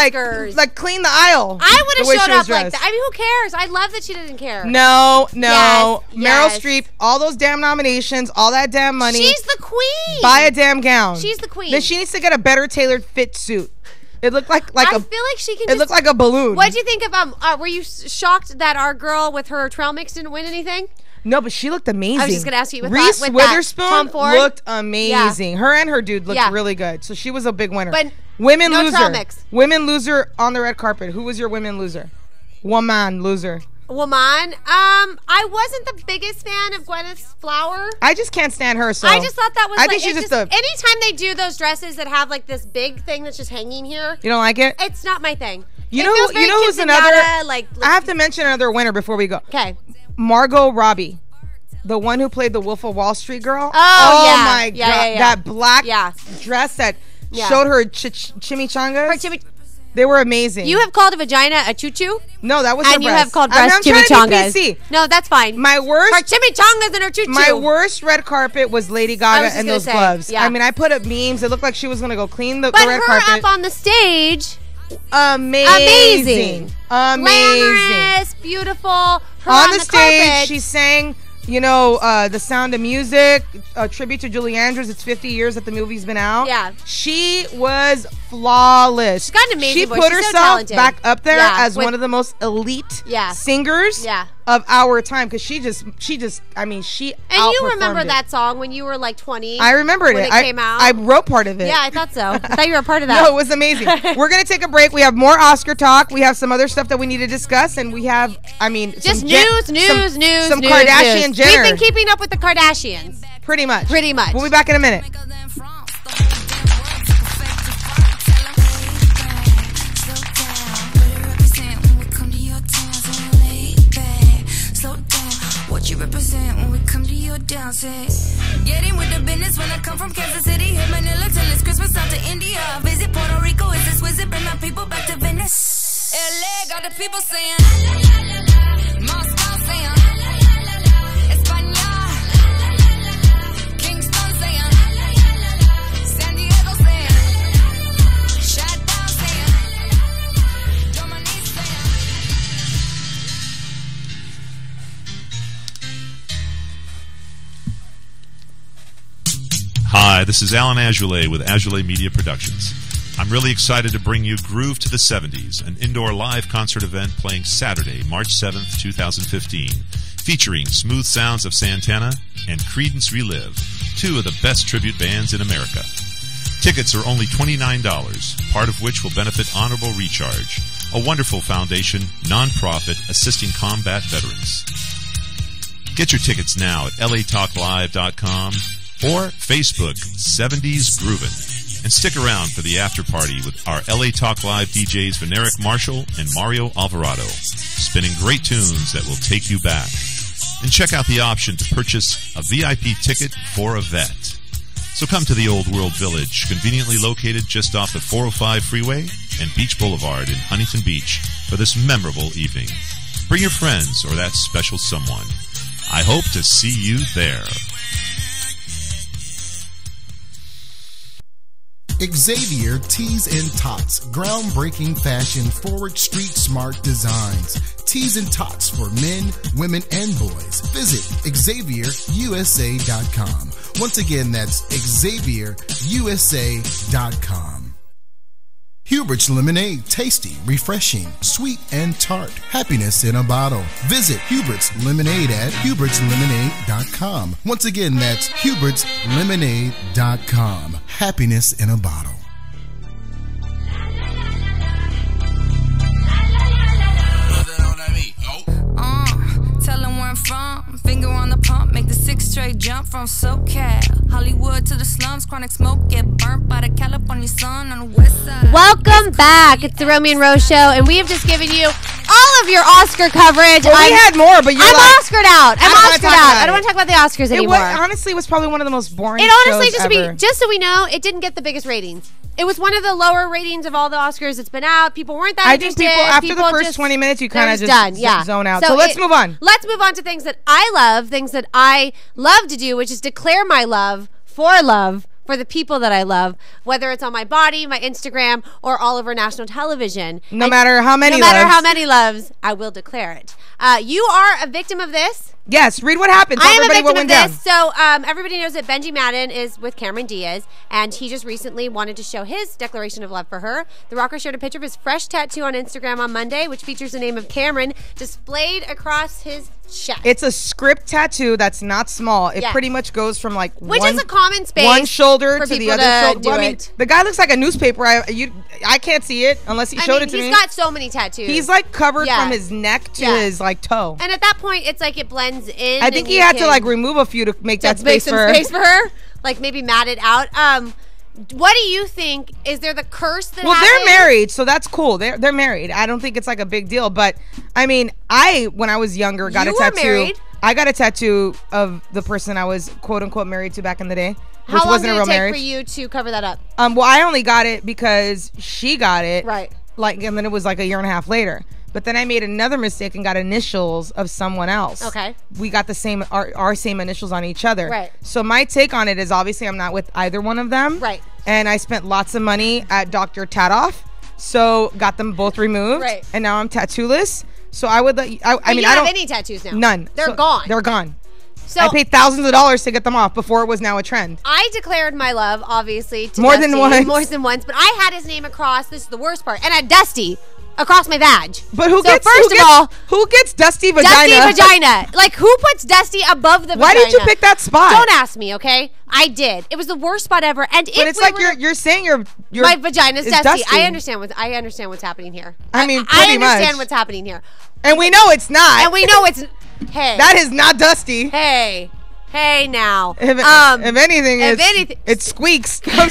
D: like clean the aisle.
C: I would have showed up like that. I mean, who cares? I love that she didn't care.
D: No. Meryl Streep, all those damn nominations, all that damn money.
C: She's the queen.
D: Buy a damn gown.
C: She's the queen.
D: Then she needs to get a better tailored fit suit. It looked like
C: I feel like she can.
D: It looked like a balloon.
C: What do you think of? Were you shocked that our girl with her trail mix didn't win anything?
D: No, but she looked amazing.
C: I was just gonna ask you.
D: Reese Witherspoon looked amazing. Her and her dude looked really good. So she was a big winner.
C: But
D: women
C: no
D: loser.
C: Trail mix.
D: Women loser on the red carpet. Who was your women loser? Woman loser.
C: Woman. I wasn't the biggest fan of Gwyneth Flower.
D: I just can't stand her. So
C: I just thought that was.
D: I think she's just a.
C: Anytime they do those dresses that have like this big thing that's just hanging here,
D: you don't like it.
C: It's not my thing.
D: You know who's another? I have to mention another winner before we go.
C: Okay.
D: Margot Robbie, the one who played the Wolf of Wall Street girl.
C: Oh
D: my god, that black dress that showed her chimichangas. They were amazing.
C: You have called a vagina a choo-choo?
D: No, that was her breast.
C: And you have called breast chimichangas. No, that's fine.
D: My worst...
C: Her chimichangas and her choo-choo.
D: My worst red carpet was Lady Gaga and those gloves. Yeah. I mean, I put up memes. It looked like she was going to go clean the red carpet.
C: But her up on the stage...
D: Amazing.
C: Glamorous, beautiful. Her
D: on the stage,
C: carpet.
D: She sang... You know, The Sound of Music, a tribute to Julie Andrews. It's 50 years that the movie's been out.
C: Yeah.
D: She was flawless.
C: She's got an amazing voice.
D: She put herself back up there as one of the most elite singers of our time, because she just, I mean, she
C: And you remember that song when you were like 20?
D: I remembered
C: when
D: it.
C: It came out.
D: I wrote part of it.
C: Yeah, I thought so. I thought you were a part of that.
D: No, it was amazing. We're going to take a break. We have more Oscar talk. We have some other stuff that we need to discuss, and we have, I mean,
C: just news.
D: Some Kardashian Jenner.
C: We've been keeping up with the Kardashians.
D: Pretty much.
C: We'll
D: be back in a minute.
B: What you represent when we come to your dance? Getting with the business when I come from Kansas City. Hit Manila till it's Christmas out to India. Visit Puerto Rico, is this wizard? Bring my people back to Venice. LA got the people saying, Moscow saying, España, Kingston saying, San Diego saying, Shutdown saying, Dominique saying.
F: Hi, this is Alan Azoulay with Azoulay Media Productions. I'm really excited to bring you Groove to the 70s, an indoor live concert event playing Saturday, March 7th, 2015, featuring smooth sounds of Santana and Creedence Relive, two of the best tribute bands in America. Tickets are only $29, part of which will benefit Honorable Recharge, a wonderful foundation, non-profit, assisting combat veterans. Get your tickets now at latalklive.com or Facebook 70s Groovin', and stick around for the after party with our LA Talk Live DJs Veneric Marshall and Mario Alvarado, spinning great tunes that will take you back. And check out the option to purchase a VIP ticket for a vet. So come to the Old World Village, conveniently located just off the 405 freeway and Beach Boulevard in Huntington Beach, for this memorable evening. Bring your friends or that special someone. I hope to see you there.
G: Xavier Tees and Tots, groundbreaking fashion, forward street smart designs. Tees and Tots for men, women, and boys. Visit XavierUSA.com. Once again, that's XavierUSA.com. Hubert's Lemonade, tasty, refreshing, sweet, and tart. Happiness in a bottle. Visit Hubert's Lemonade at Hubert'sLemonade.com. Once again, that's Hubert'sLemonade.com. Happiness in a bottle.
B: Tell them where I'm from. Finger on the pump, make the 6 straight jump from SoCal. Hollywood to the slums, chronic smoke, get burnt by the California sun on the west side.
C: Welcome back. It's the Romi and Rose Show, and we have just given you all of your Oscar coverage.
D: Well, we had more, but I'm
C: Oscared out. I don't want to talk about the Oscars anymore.
D: Honestly, it was probably one of the most boring
C: just so we know, it didn't get the biggest ratings. It was one of the lower ratings of all the Oscars that's been out. People weren't that interested.
D: I think after the first 20 minutes, you kind of just zone out. So let's move on.
C: Let's move on to things that I love, things that I love to do, which is declare my love for the people that I love, whether it's on my body, my Instagram, or all over national television.
D: No matter how many
C: loves, I will declare it. You are a victim of this.
D: Yes, read what happened.
C: I am a victim of this. So everybody knows that Benji Madden is with Cameron Diaz, and he just recently wanted to show his declaration of love for her. The rocker shared a picture of his fresh tattoo on Instagram on Monday, which features the name of Cameron displayed across his chest.
D: It's a script tattoo that's not small. It pretty much goes from like
C: which is a common space
D: one shoulder to the other shoulder.
C: I mean,
D: the guy looks like a newspaper. I can't see it unless he showed it to me.
C: He's got so many tattoos.
D: He's like covered from his neck to his like toe.
C: And at that point, it's like it blends in.
D: I think he had to like remove a few to make that space for her.
C: Space for her, like maybe mat it out. What do you think? Is there the curse that happens?
D: They're married, so that's cool. They're married. I don't think it's like a big deal. But I mean, when I was younger, got a tattoo.
C: Married?
D: I got a tattoo of the person I was quote unquote married to back in the day.
C: How long did it take for you to cover that up?
D: Well, I only got it because she got it.
C: Right.
D: Like, and then it was like a year and a half later. But then I made another mistake and got initials of someone else.
C: Okay.
D: We got the same our same initials on each other.
C: Right.
D: So my take on it is obviously I'm not with either one of them.
C: Right.
D: And I spent lots of money at Dr. Tadoff. So got them both removed.
C: Right.
D: And now I'm tattooless. So I would let you, I mean,
C: you
D: I
C: don't
D: have
C: any tattoos now.
D: None.
C: They're gone.
D: They're gone.
C: So
D: I paid thousands of dollars to get them off before it was now a trend.
C: I declared my love, obviously, to
D: more
C: Dusty, more than once. But I had his name across. This is the worst part, and I had Dusty across my vag.
D: But who gets Dusty vagina?
C: Dusty vagina. Like, who puts Dusty above the vagina?
D: Why did you pick that spot?
C: Don't ask me, okay? I did. It was the worst spot ever. And
D: but it's like you're saying your
C: my vagina's
D: dusty.
C: I understand what's happening here.
D: I mean,
C: I understand what's happening here.
D: And we know it's not.
C: And we know it's hey.
D: That is not Dusty.
C: Hey now.
D: If anything, it squeaks.
C: Trying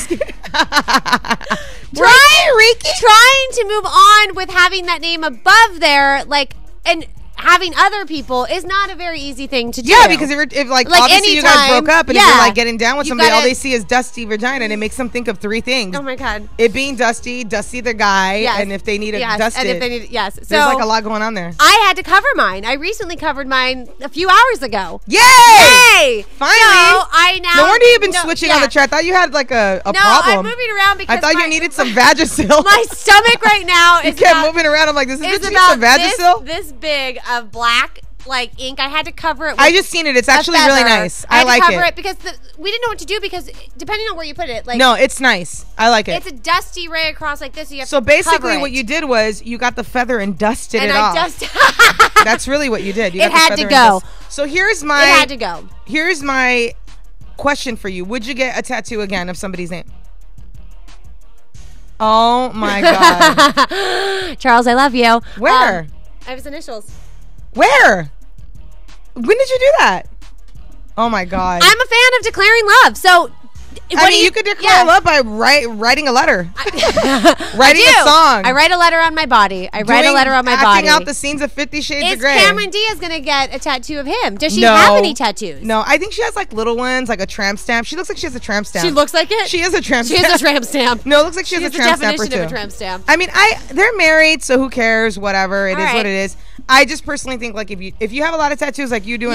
C: to move on with having that name above there, like, and having other people is not a very easy thing to do.
D: Yeah, because if obviously you guys broke up and if you're like getting down with somebody, all they see is Dusty vagina, and it makes them think of three things.
C: Oh my god!
D: It being Dusty the guy, and if they need it dusted,
C: and if they need so
D: there's like a lot going on there.
C: I had to cover mine. I recently covered mine a few hours ago.
D: Yay! Finally!
C: So I now.
D: No wonder you've been switching on the chat. I thought you had like a problem.
C: No, I'm moving around because
D: I thought you needed some Vagisil.
C: My stomach right now is
D: you kept moving around. I'm like, this is some Vagisil.
C: This big of black like ink. I had to cover it with
D: I just seen it. It's actually really nice.
C: I
D: like it.
C: I had to cover it because we didn't know what to do because depending on where you put it, like
D: no, it's nice. I like it.
C: It's a dusty ray across like this. So you have
D: so
C: to
D: basically,
C: cover
D: what you did was you got the feather and dusted it off. That's really what you did. You
C: it had to go.
D: So here's my.
C: It had to go.
D: Here's my question for you: would you get a tattoo again of somebody's name? Oh my god,
C: Charles, I love you.
D: Where?
C: I have his initials.
D: Where? When did you do that? Oh my god.
C: I'm a fan of declaring love. So
D: I mean, you could declare love by writing a letter. Writing a song.
C: I write a letter on my body.
D: Acting out the scenes of 50 Shades of Grey.
C: Is Cameron Diaz going to get a tattoo of him? Does she have any tattoos?
D: No, I think she has like little ones, like a tramp stamp. She looks like she has a tramp stamp.
C: She looks like it?
D: She is a tramp stamp.
C: She is a tramp stamp.
D: No, it looks like she has a tramp stamp or two.
C: Definition of a tramp stamp.
D: I mean, they're married, so who cares? Whatever. It is what it is. I just personally think like if you have a lot of tattoos like you do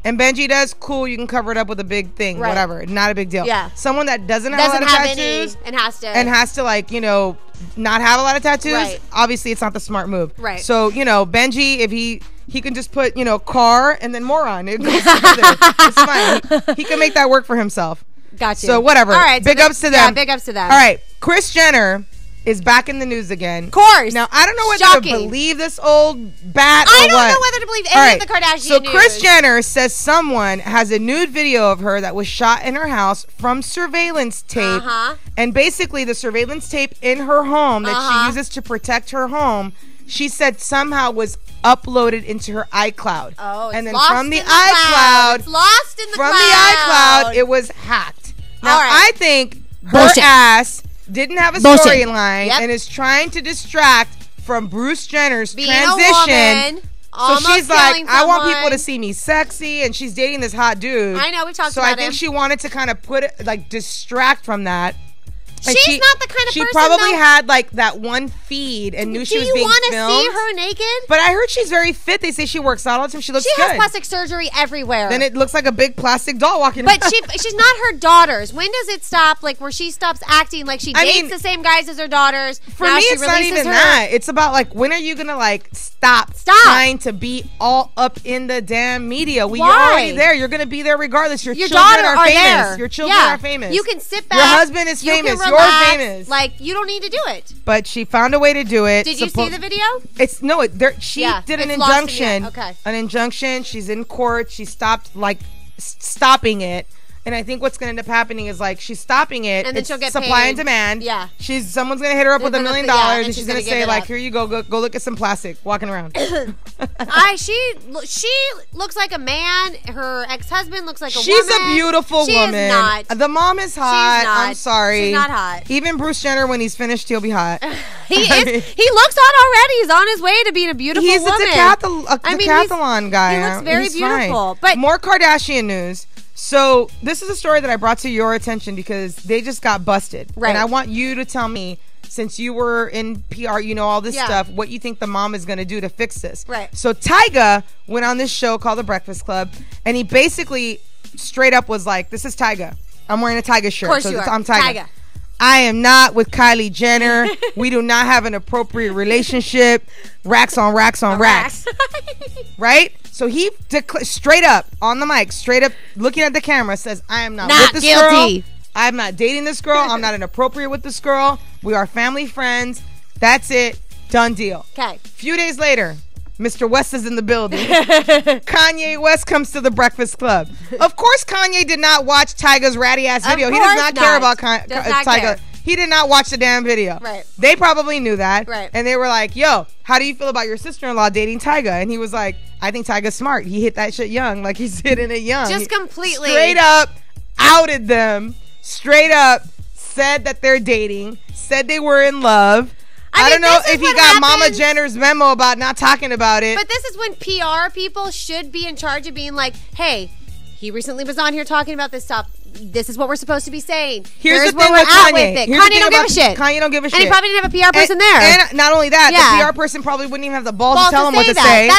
D: and Benji does, cool, you can cover it up with a big thing, whatever. Not a big deal.
C: Yeah.
D: Someone that doesn't have a lot of tattoos
C: and has to
D: like, not have a lot of tattoos, obviously it's not the smart move.
C: Right.
D: So, Benji, if he can just put, car and then moron. It goes together. It's fine. He can make that work for himself.
C: Gotcha.
D: So whatever.
C: All right.
D: Big ups to them.
C: Yeah, big ups to them.
D: All right. Kris Jenner is back in the news again.
C: Of course.
D: Now, I don't know whether to believe this old bat or what.
C: I don't know whether to believe any of the Kardashian news.
D: So Kris Jenner says someone has a nude video of her that was shot in her house from surveillance tape. And basically the surveillance tape in her home that she uses to protect her home she said somehow was uploaded into her iCloud.
C: Oh,
D: and then from the iCloud,
C: it's lost in the
D: from
C: cloud.
D: the iCloud, it was hacked. Now,
C: All right.
D: I think her ass didn't have a storyline and is trying to distract from Bruce Jenner's transition. So she's like, I want people to see me sexy, and she's dating this hot dude.
C: I know, we talked about
D: him. So I think she wanted to kind of put it, like, distract from that.
C: And she's not the kind of person.
D: She probably had like that one feed and knew she was being filmed.
C: Do you want to see her naked?
D: But I heard she's very fit. They say she works out all the time. She looks good.
C: She has plastic surgery everywhere.
D: Then it looks like a big plastic doll walking around.
C: But she's not her daughters. When does it stop? Like where she stops acting like she dates the same guys as her daughters.
D: For me, it's not even that. It's about like when are you gonna like stop trying to be all up in the damn media? Well, you're already there. You're gonna be there regardless. Your children are famous.
C: There.
D: Your children are famous.
C: You can sit back.
D: Your husband is famous. You're famous.
C: Like you don't need to do it.
D: But she found a way to do it.
C: Did you see the video?
D: It's no. She did an injunction.
C: Okay.
D: An injunction. She's in court. She stopped stopping it. And I think what's going to end up happening is like she's stopping it.
C: And then she'll get
D: supply
C: paid.
D: and demand.
C: Yeah.
D: Someone's going to hit her up with $1 million, and she's going to say like, "Here you go. Go look at some plastic walking around."
C: She looks like a man. Her ex-husband looks like a woman.
D: She's a beautiful woman.
C: Is not.
D: The mom is hot.
C: She's not.
D: I'm sorry.
C: She's not hot.
D: Even Bruce Jenner, when he's finished, he'll be hot.
C: He looks hot already. He's on his way to being a beautiful woman.
D: He's a decathlon guy.
C: He looks very beautiful. But
D: more Kardashian news. So this is a story that I brought to your attention because they just got busted.
C: Right.
D: And I want you to tell me, since you were in PR, you know all this stuff, what you think the mom is going to do to fix this.
C: Right.
D: So Tyga went on this show called The Breakfast Club, and he basically straight up was like, this is Tyga. I'm wearing a Tyga shirt.
C: Of course you are.
D: I'm Tyga. I am not with Kylie Jenner. We do not have an appropriate relationship. Racks on racks on racks. Right? So he straight up on the mic, straight up looking at the camera, says, I am not with this
C: guilty.
D: girl. I'm not dating this girl. I'm not inappropriate with this girl. We are family friends. That's it. Done deal.
C: Okay.
D: A few days later, Mr. West is in the building. Kanye West comes to The Breakfast Club. Of course, Kanye did not watch Tyga's ratty ass video. He does not care about Tyga. He did not watch the damn video.
C: Right.
D: They probably knew that.
C: Right.
D: And they were like, yo, how do you feel about your sister-in-law dating Tyga? And he was like, I think Tyga's smart. He hit that shit young. Like he's hitting it young.
C: Just completely.
D: Straight up outed them. Straight up said that they're dating. Said they were in love. I don't know if he got Mama Jenner's memo about not talking about it.
C: But this is when PR people should be in charge of being like, hey, he recently was on here talking about this stuff. This is what we're supposed to be saying.
D: Here's
C: where we're at with it. Kanye don't give a shit.
D: Kanye don't give a shit.
C: And he probably didn't have a PR person there.
D: And not only that, the PR person probably wouldn't even have the balls to tell him what to say.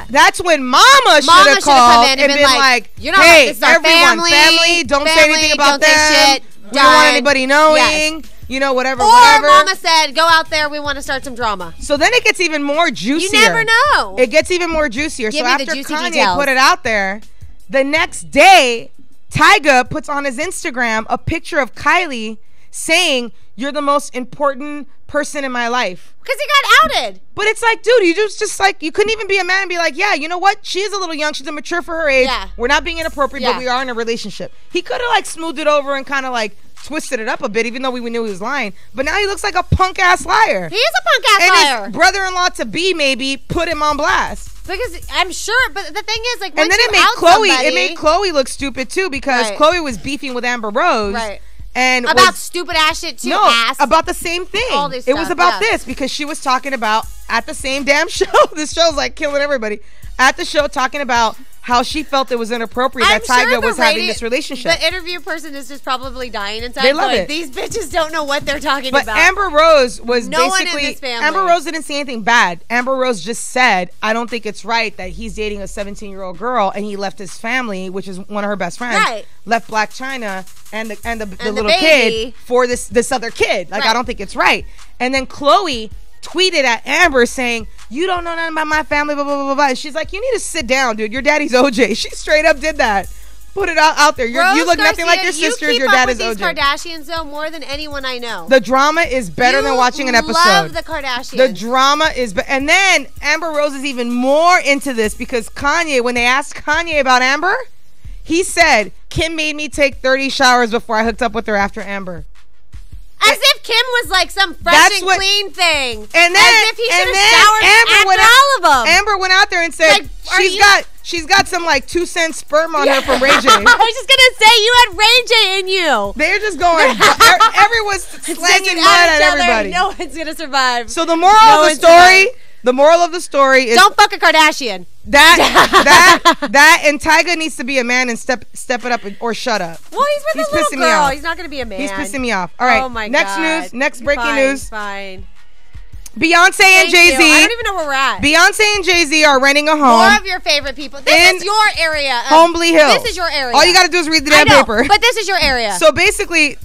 D: That's when Mama should have called and been like, hey, everyone, family, don't say anything about them. We don't want anybody knowing. You know, whatever.
C: Mama said, go out there. We want to start some drama.
D: So then it gets even more juicier.
C: You never know.
D: It gets even more juicier.
C: Give
D: so
C: me
D: after
C: the juicy
D: Kanye
C: details.
D: put it out there, the next day, Tyga puts on his Instagram a picture of Kylie saying, you're the most important person in my life.
C: Because he got outed.
D: But it's like, dude, you just like, you couldn't even be a man and be like, yeah, you know what? She is a little young. She's immature for her age.
C: Yeah.
D: We're not being inappropriate, but we are in a relationship. He could have like smoothed it over and kind of like twisted it up a bit, even though we knew he was lying. But now he looks like a punk ass liar.
C: He is a punk ass liar.
D: And his brother-in-law to be maybe put him on blast.
C: Because I'm sure, but the thing is, like,
D: and then it made Chloe look stupid too, because Chloe was beefing with Amber Rose, and
C: about stupid ass shit too.
D: About the same thing.
C: All this
D: it was about this because she was talking about at the same damn show. This show's like killing everybody. At the show, talking about how she felt it was inappropriate that Tyga was having this relationship.
C: The interview person is just probably dying inside.
D: They love it.
C: These bitches don't know what they're talking about.
D: But Amber Rose was
C: no
D: basically,
C: one in this family.
D: Amber Rose didn't say anything bad. Amber Rose just said, I don't think it's right that he's dating a 17-year-old girl and he left his family, which is one of her best friends, left Black China and the little kid for this other kid. Like, I don't think it's right. And then Chloe tweeted at Amber saying, you don't know nothing about my family, blah, blah, blah, blah. And she's like, you need to sit down, dude. Your daddy's OJ. She straight up did that. Put it out there. You look nothing like your sisters. Your dad is OJ.
C: You keep up with these Kardashians, though, more than anyone I know.
D: The drama is better than watching an episode.
C: Love the Kardashians.
D: The drama is and then Amber Rose is even more into this because Kanye, when they asked Kanye about Amber, he said, Kim made me take 30 showers before I hooked up with her after Amber.
C: As if Kim was like some fresh and clean thing.
D: And then,
C: as if he should have showered after all of them.
D: Amber went out there and said, like, she's got some like 2 cent sperm on her from Ray J.
C: I was just gonna say you had Ray J in you.
D: They're just going. Everyone's slanging mud at everybody.
C: No one's gonna survive.
D: So the moral of the story. The moral of the story is
C: don't fuck a Kardashian.
D: That and Tyga needs to be a man and step it up or shut up.
C: Well, he's with a little girl. He's not gonna be a man.
D: He's pissing me off. All right.
C: Oh my
D: next
C: God.
D: news. Next breaking news.
C: Fine.
D: Beyonce and Jay-Z.
C: I don't even know where we're at.
D: Beyonce and Jay-Z are renting a home.
C: More of your favorite people. This is your area.
D: Homely Hill.
C: This is your area.
D: All you got to do is read the damn paper.
C: But this is your area.
D: So basically,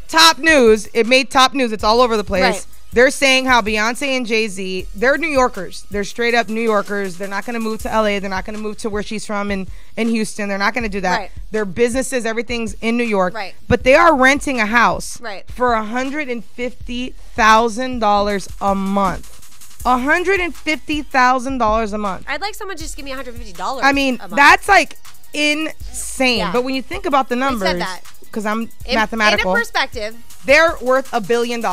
D: top news. It made top news. It's all over the place. Right. They're saying how Beyonce and Jay-Z, they're New Yorkers. They're straight up New Yorkers. They're not going to move to LA. They're not going to move to where she's from in Houston. They're not going to do that. Right. Their businesses, everything's in New York.
C: Right.
D: But they are renting a house for
C: $150,000
D: a month. $150,000 a month.
C: I'd like someone to just give me $150.
D: I mean, that's like insane. Yeah. But when you think about the numbers, because I'm mathematical,
C: in a perspective,
D: they're worth $1 billion.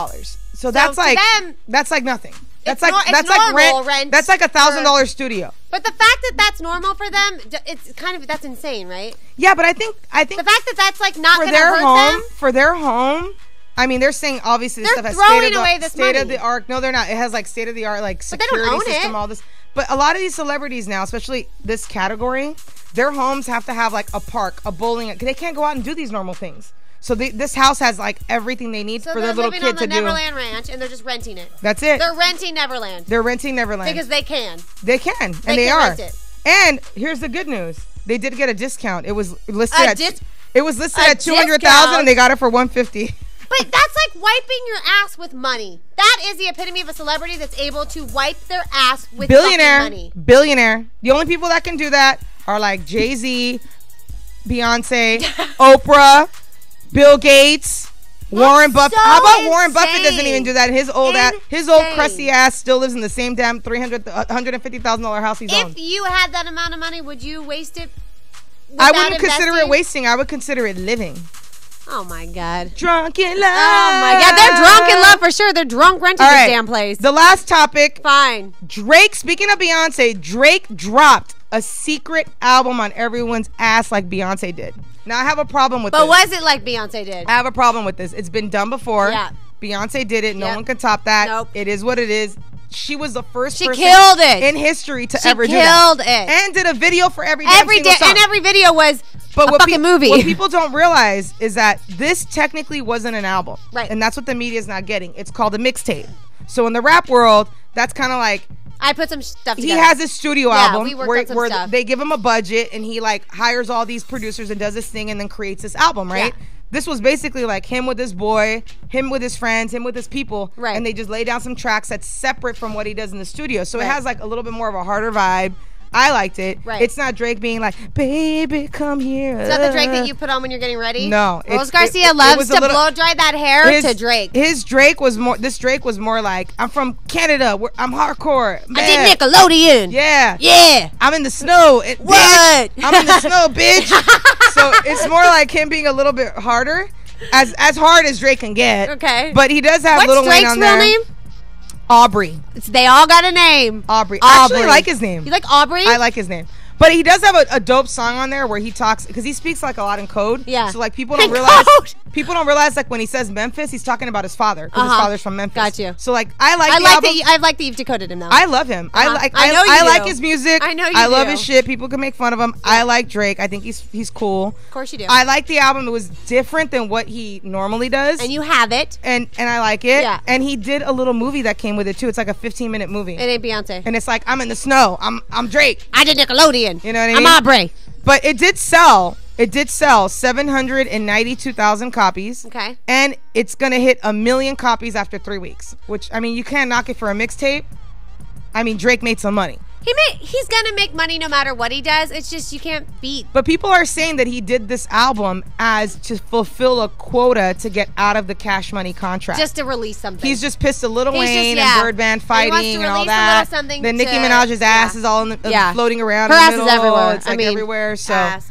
D: So that's like nothing. That's like rent. That's like $1,000 studio.
C: But the fact that that's normal for them, it's kind of that's insane, right?
D: Yeah, but I think the fact
C: that that's like not going to hurt them
D: for their home. I mean, they're saying obviously this stuff has state of the art. No, they're not. It has like state of the art like security system, all this. But a lot of these celebrities now, especially this category, their homes have to have like a park, a bowling. They can't go out and do these normal things. So this house has like everything they need for their little kid to do.
C: So they're living on the Neverland Ranch and they're just renting it.
D: That's it.
C: They're renting Neverland. Because they can.
D: They can, and they are. Rent it. And here's the good news: they did get a discount. It was listed at $200,000, and they got it for $150,000.
C: But that's like wiping your ass with money. That is the epitome of a celebrity that's able to wipe their ass with money.
D: Billionaire. The only people that can do that are like Jay-Z, Beyonce, Oprah, Bill Gates, Warren Buffett. How about Warren Buffett doesn't even do that? His old crusty ass still lives in the same damn $150,000 house he's on.
C: If you had that amount of money, would you waste it?
D: I wouldn't consider it wasting. I would consider it living.
C: Oh my God.
D: Drunk in love.
C: Oh my God. They're drunk in love for sure. They're drunk renting this damn place.
D: The last topic.
C: Fine.
D: Drake, speaking of Beyonce, Drake dropped a secret album on everyone's ass like Beyonce did. Now I have a problem with this.
C: But was it like Beyonce did?
D: I have a problem with this. It's been done before.
C: Yeah.
D: Beyonce did it. No one can top that.
C: Nope.
D: It is what it is. She was the first person
C: killed it.
D: in history to ever do that.
C: She killed it.
D: And did a video for every single song.
C: And every video was a fucking movie.
D: What people don't realize is that this technically wasn't an album.
C: Right.
D: And that's what the media is not getting. It's called a mixtape. So in the rap world, that's kind of like...
C: I put some stuff together.
D: He has a studio album
C: where
D: stuff. They give him a budget and he like hires all these producers and does this thing and then creates this album, right? Yeah. This was basically like him with his boy, him with his friends, him with his people.
C: Right.
D: And they just lay down some tracks that's separate from what he does in the studio. So it has like a little bit more of a harder vibe. I liked it.
C: Right.
D: It's not Drake being like, baby, come here.
C: Is that the Drake that you put on when you're getting ready?
D: No.
C: Rose Garcia loves to blow dry that hair to Drake.
D: This Drake was more like, I'm from Canada. I'm hardcore. Man.
C: I did Nickelodeon.
D: Yeah.
C: Yeah.
D: I'm in the snow.
C: What?
D: I'm in the snow, bitch. So it's more like him being a little bit harder. As hard as Drake can get.
C: Okay.
D: But he does have Lil Wayne on there.
C: What's Drake's real name?
D: Aubrey.
C: They all got a name.
D: Aubrey. I actually like his name.
C: You like Aubrey?
D: I like his name. But he does have a dope song on there where he talks, because he speaks like a lot in code.
C: Yeah.
D: So like people don't realize like when he says Memphis, he's talking about his father, because his father's from Memphis.
C: Got you.
D: So like I like
C: that you've decoded him now.
D: I love him. I like his music.
C: I know you
D: I love his shit. People can make fun of him. Yeah. I like Drake. I think he's cool.
C: Of course you do.
D: I like the album. It was different than what he normally does.
C: And you have it.
D: And I like it.
C: Yeah.
D: And he did a little movie that came with it too. It's like a 15-minute movie.
C: It ain't Beyonce.
D: And it's like, I'm in the snow. I'm Drake.
C: I did Nickelodeon.
D: You know what I mean?
C: I'm Aubrey.
D: But it did sell 792,000 copies.
C: Okay.
D: And it's going to hit 1 million copies after 3 weeks, which, I mean, you can't knock it for a mixtape. I mean, Drake made some money.
C: He's gonna make money no matter what he does. It's just you can't beat.
D: But people are saying that he did this album as to fulfill a quota to get out of the Cash Money contract.
C: Just to release something.
D: He's just pissed at Lil Wayne and Birdman fighting and all that. Then Nicki Minaj's ass is all floating around.
C: Her
D: in the
C: ass
D: middle.
C: is everywhere.
D: It's like everywhere. So,
C: ass.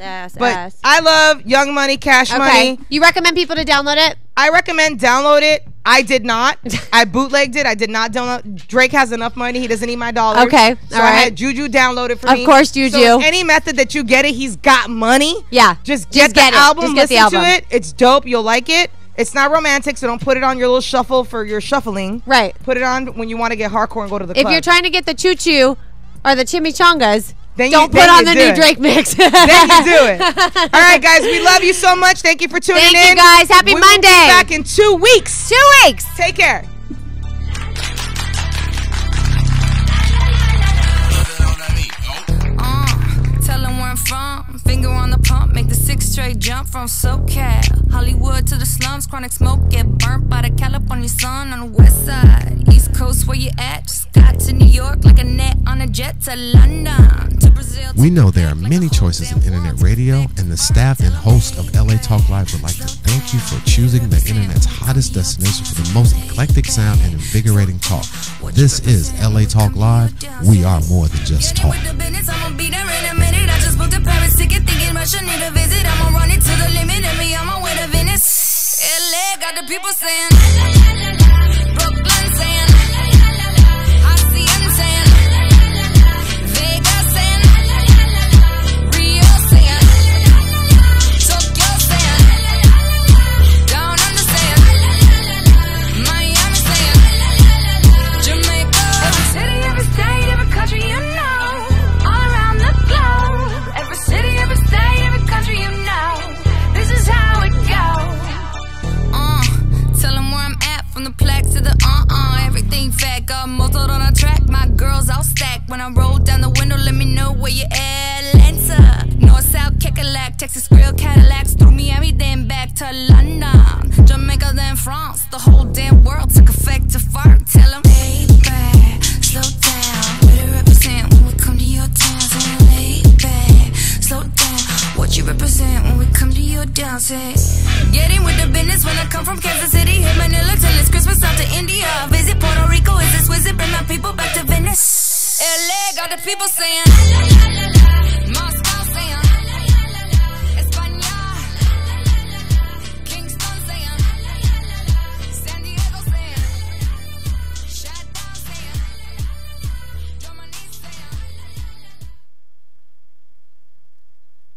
D: I love Young Money, Cash Money.
C: You recommend people to download it?
D: I recommend download it. I did not. I bootlegged it. I did not download. Drake has enough money. He doesn't need my dollars.
C: Okay.
D: So I had Juju download it for me.
C: Of course, Juju.
D: So any method that you get it, he's got money.
C: Yeah.
D: Just get the album. Listen to it. It's dope. You'll like it. It's not romantic, so don't put it on your little shuffle for your shuffling.
C: Right.
D: Put it on when you want to get hardcore and go to the club.
C: If you're trying to get the choo-choo or the chimichangas,
D: then
C: don't put on the new Drake mix.
D: Then you do it. All right, guys. We love you so much. Thank you for tuning in.
C: Thank you, guys. Happy Monday.
D: We'll be back in 2 weeks.
C: 2 weeks.
D: Take care.
B: Tell them where I'm from. Finger on the pump. Make the 6 straight jump from SoCal. Hollywood to the slums. Chronic smoke. Get burnt by the California sun on the west side. East Coast, where you at? Just got to New York like a net on a jet to London. To Brazil.
A: We know there are many choices in internet radio, and the staff and host of LA Talk Live would like to thank you for choosing the internet's hottest destination for the most eclectic sound and invigorating talk. This is LA Talk Live. We are more than just talk.
B: I just booked a Paris ticket, thinking Russia need a visit. I'ma run it to the limit and be on my way to Venice. LA got the people saying, Brooklyn saying, Hacienda saying, Vegas saying, Rio saying, Tokyo saying, Down Under saying, Miami saying, Jamaica. Every city, every state, every country you know. City, every state, every country you know. This is how it goes. Tell them where I'm at, from the plaque to the everything fat, got motored on a track. My girls all stacked. When I roll down the window, let me know where you at. Atlanta, North, South, Kekalak, Texas grill, Cadillacs, through Miami, then back to London, Jamaica, then France. The whole damn world took effect to fart. Tell them, hey, back, slow down. Better represent when we come to your town. Say, lay back, slow down. What you represent when we come to your down? Say, getting with the business when I come from Kansas City. Hit Manila till it's Christmas out to India. Visit Puerto Rico, is this wizard? Bring my people back to Venice. LA got the people saying.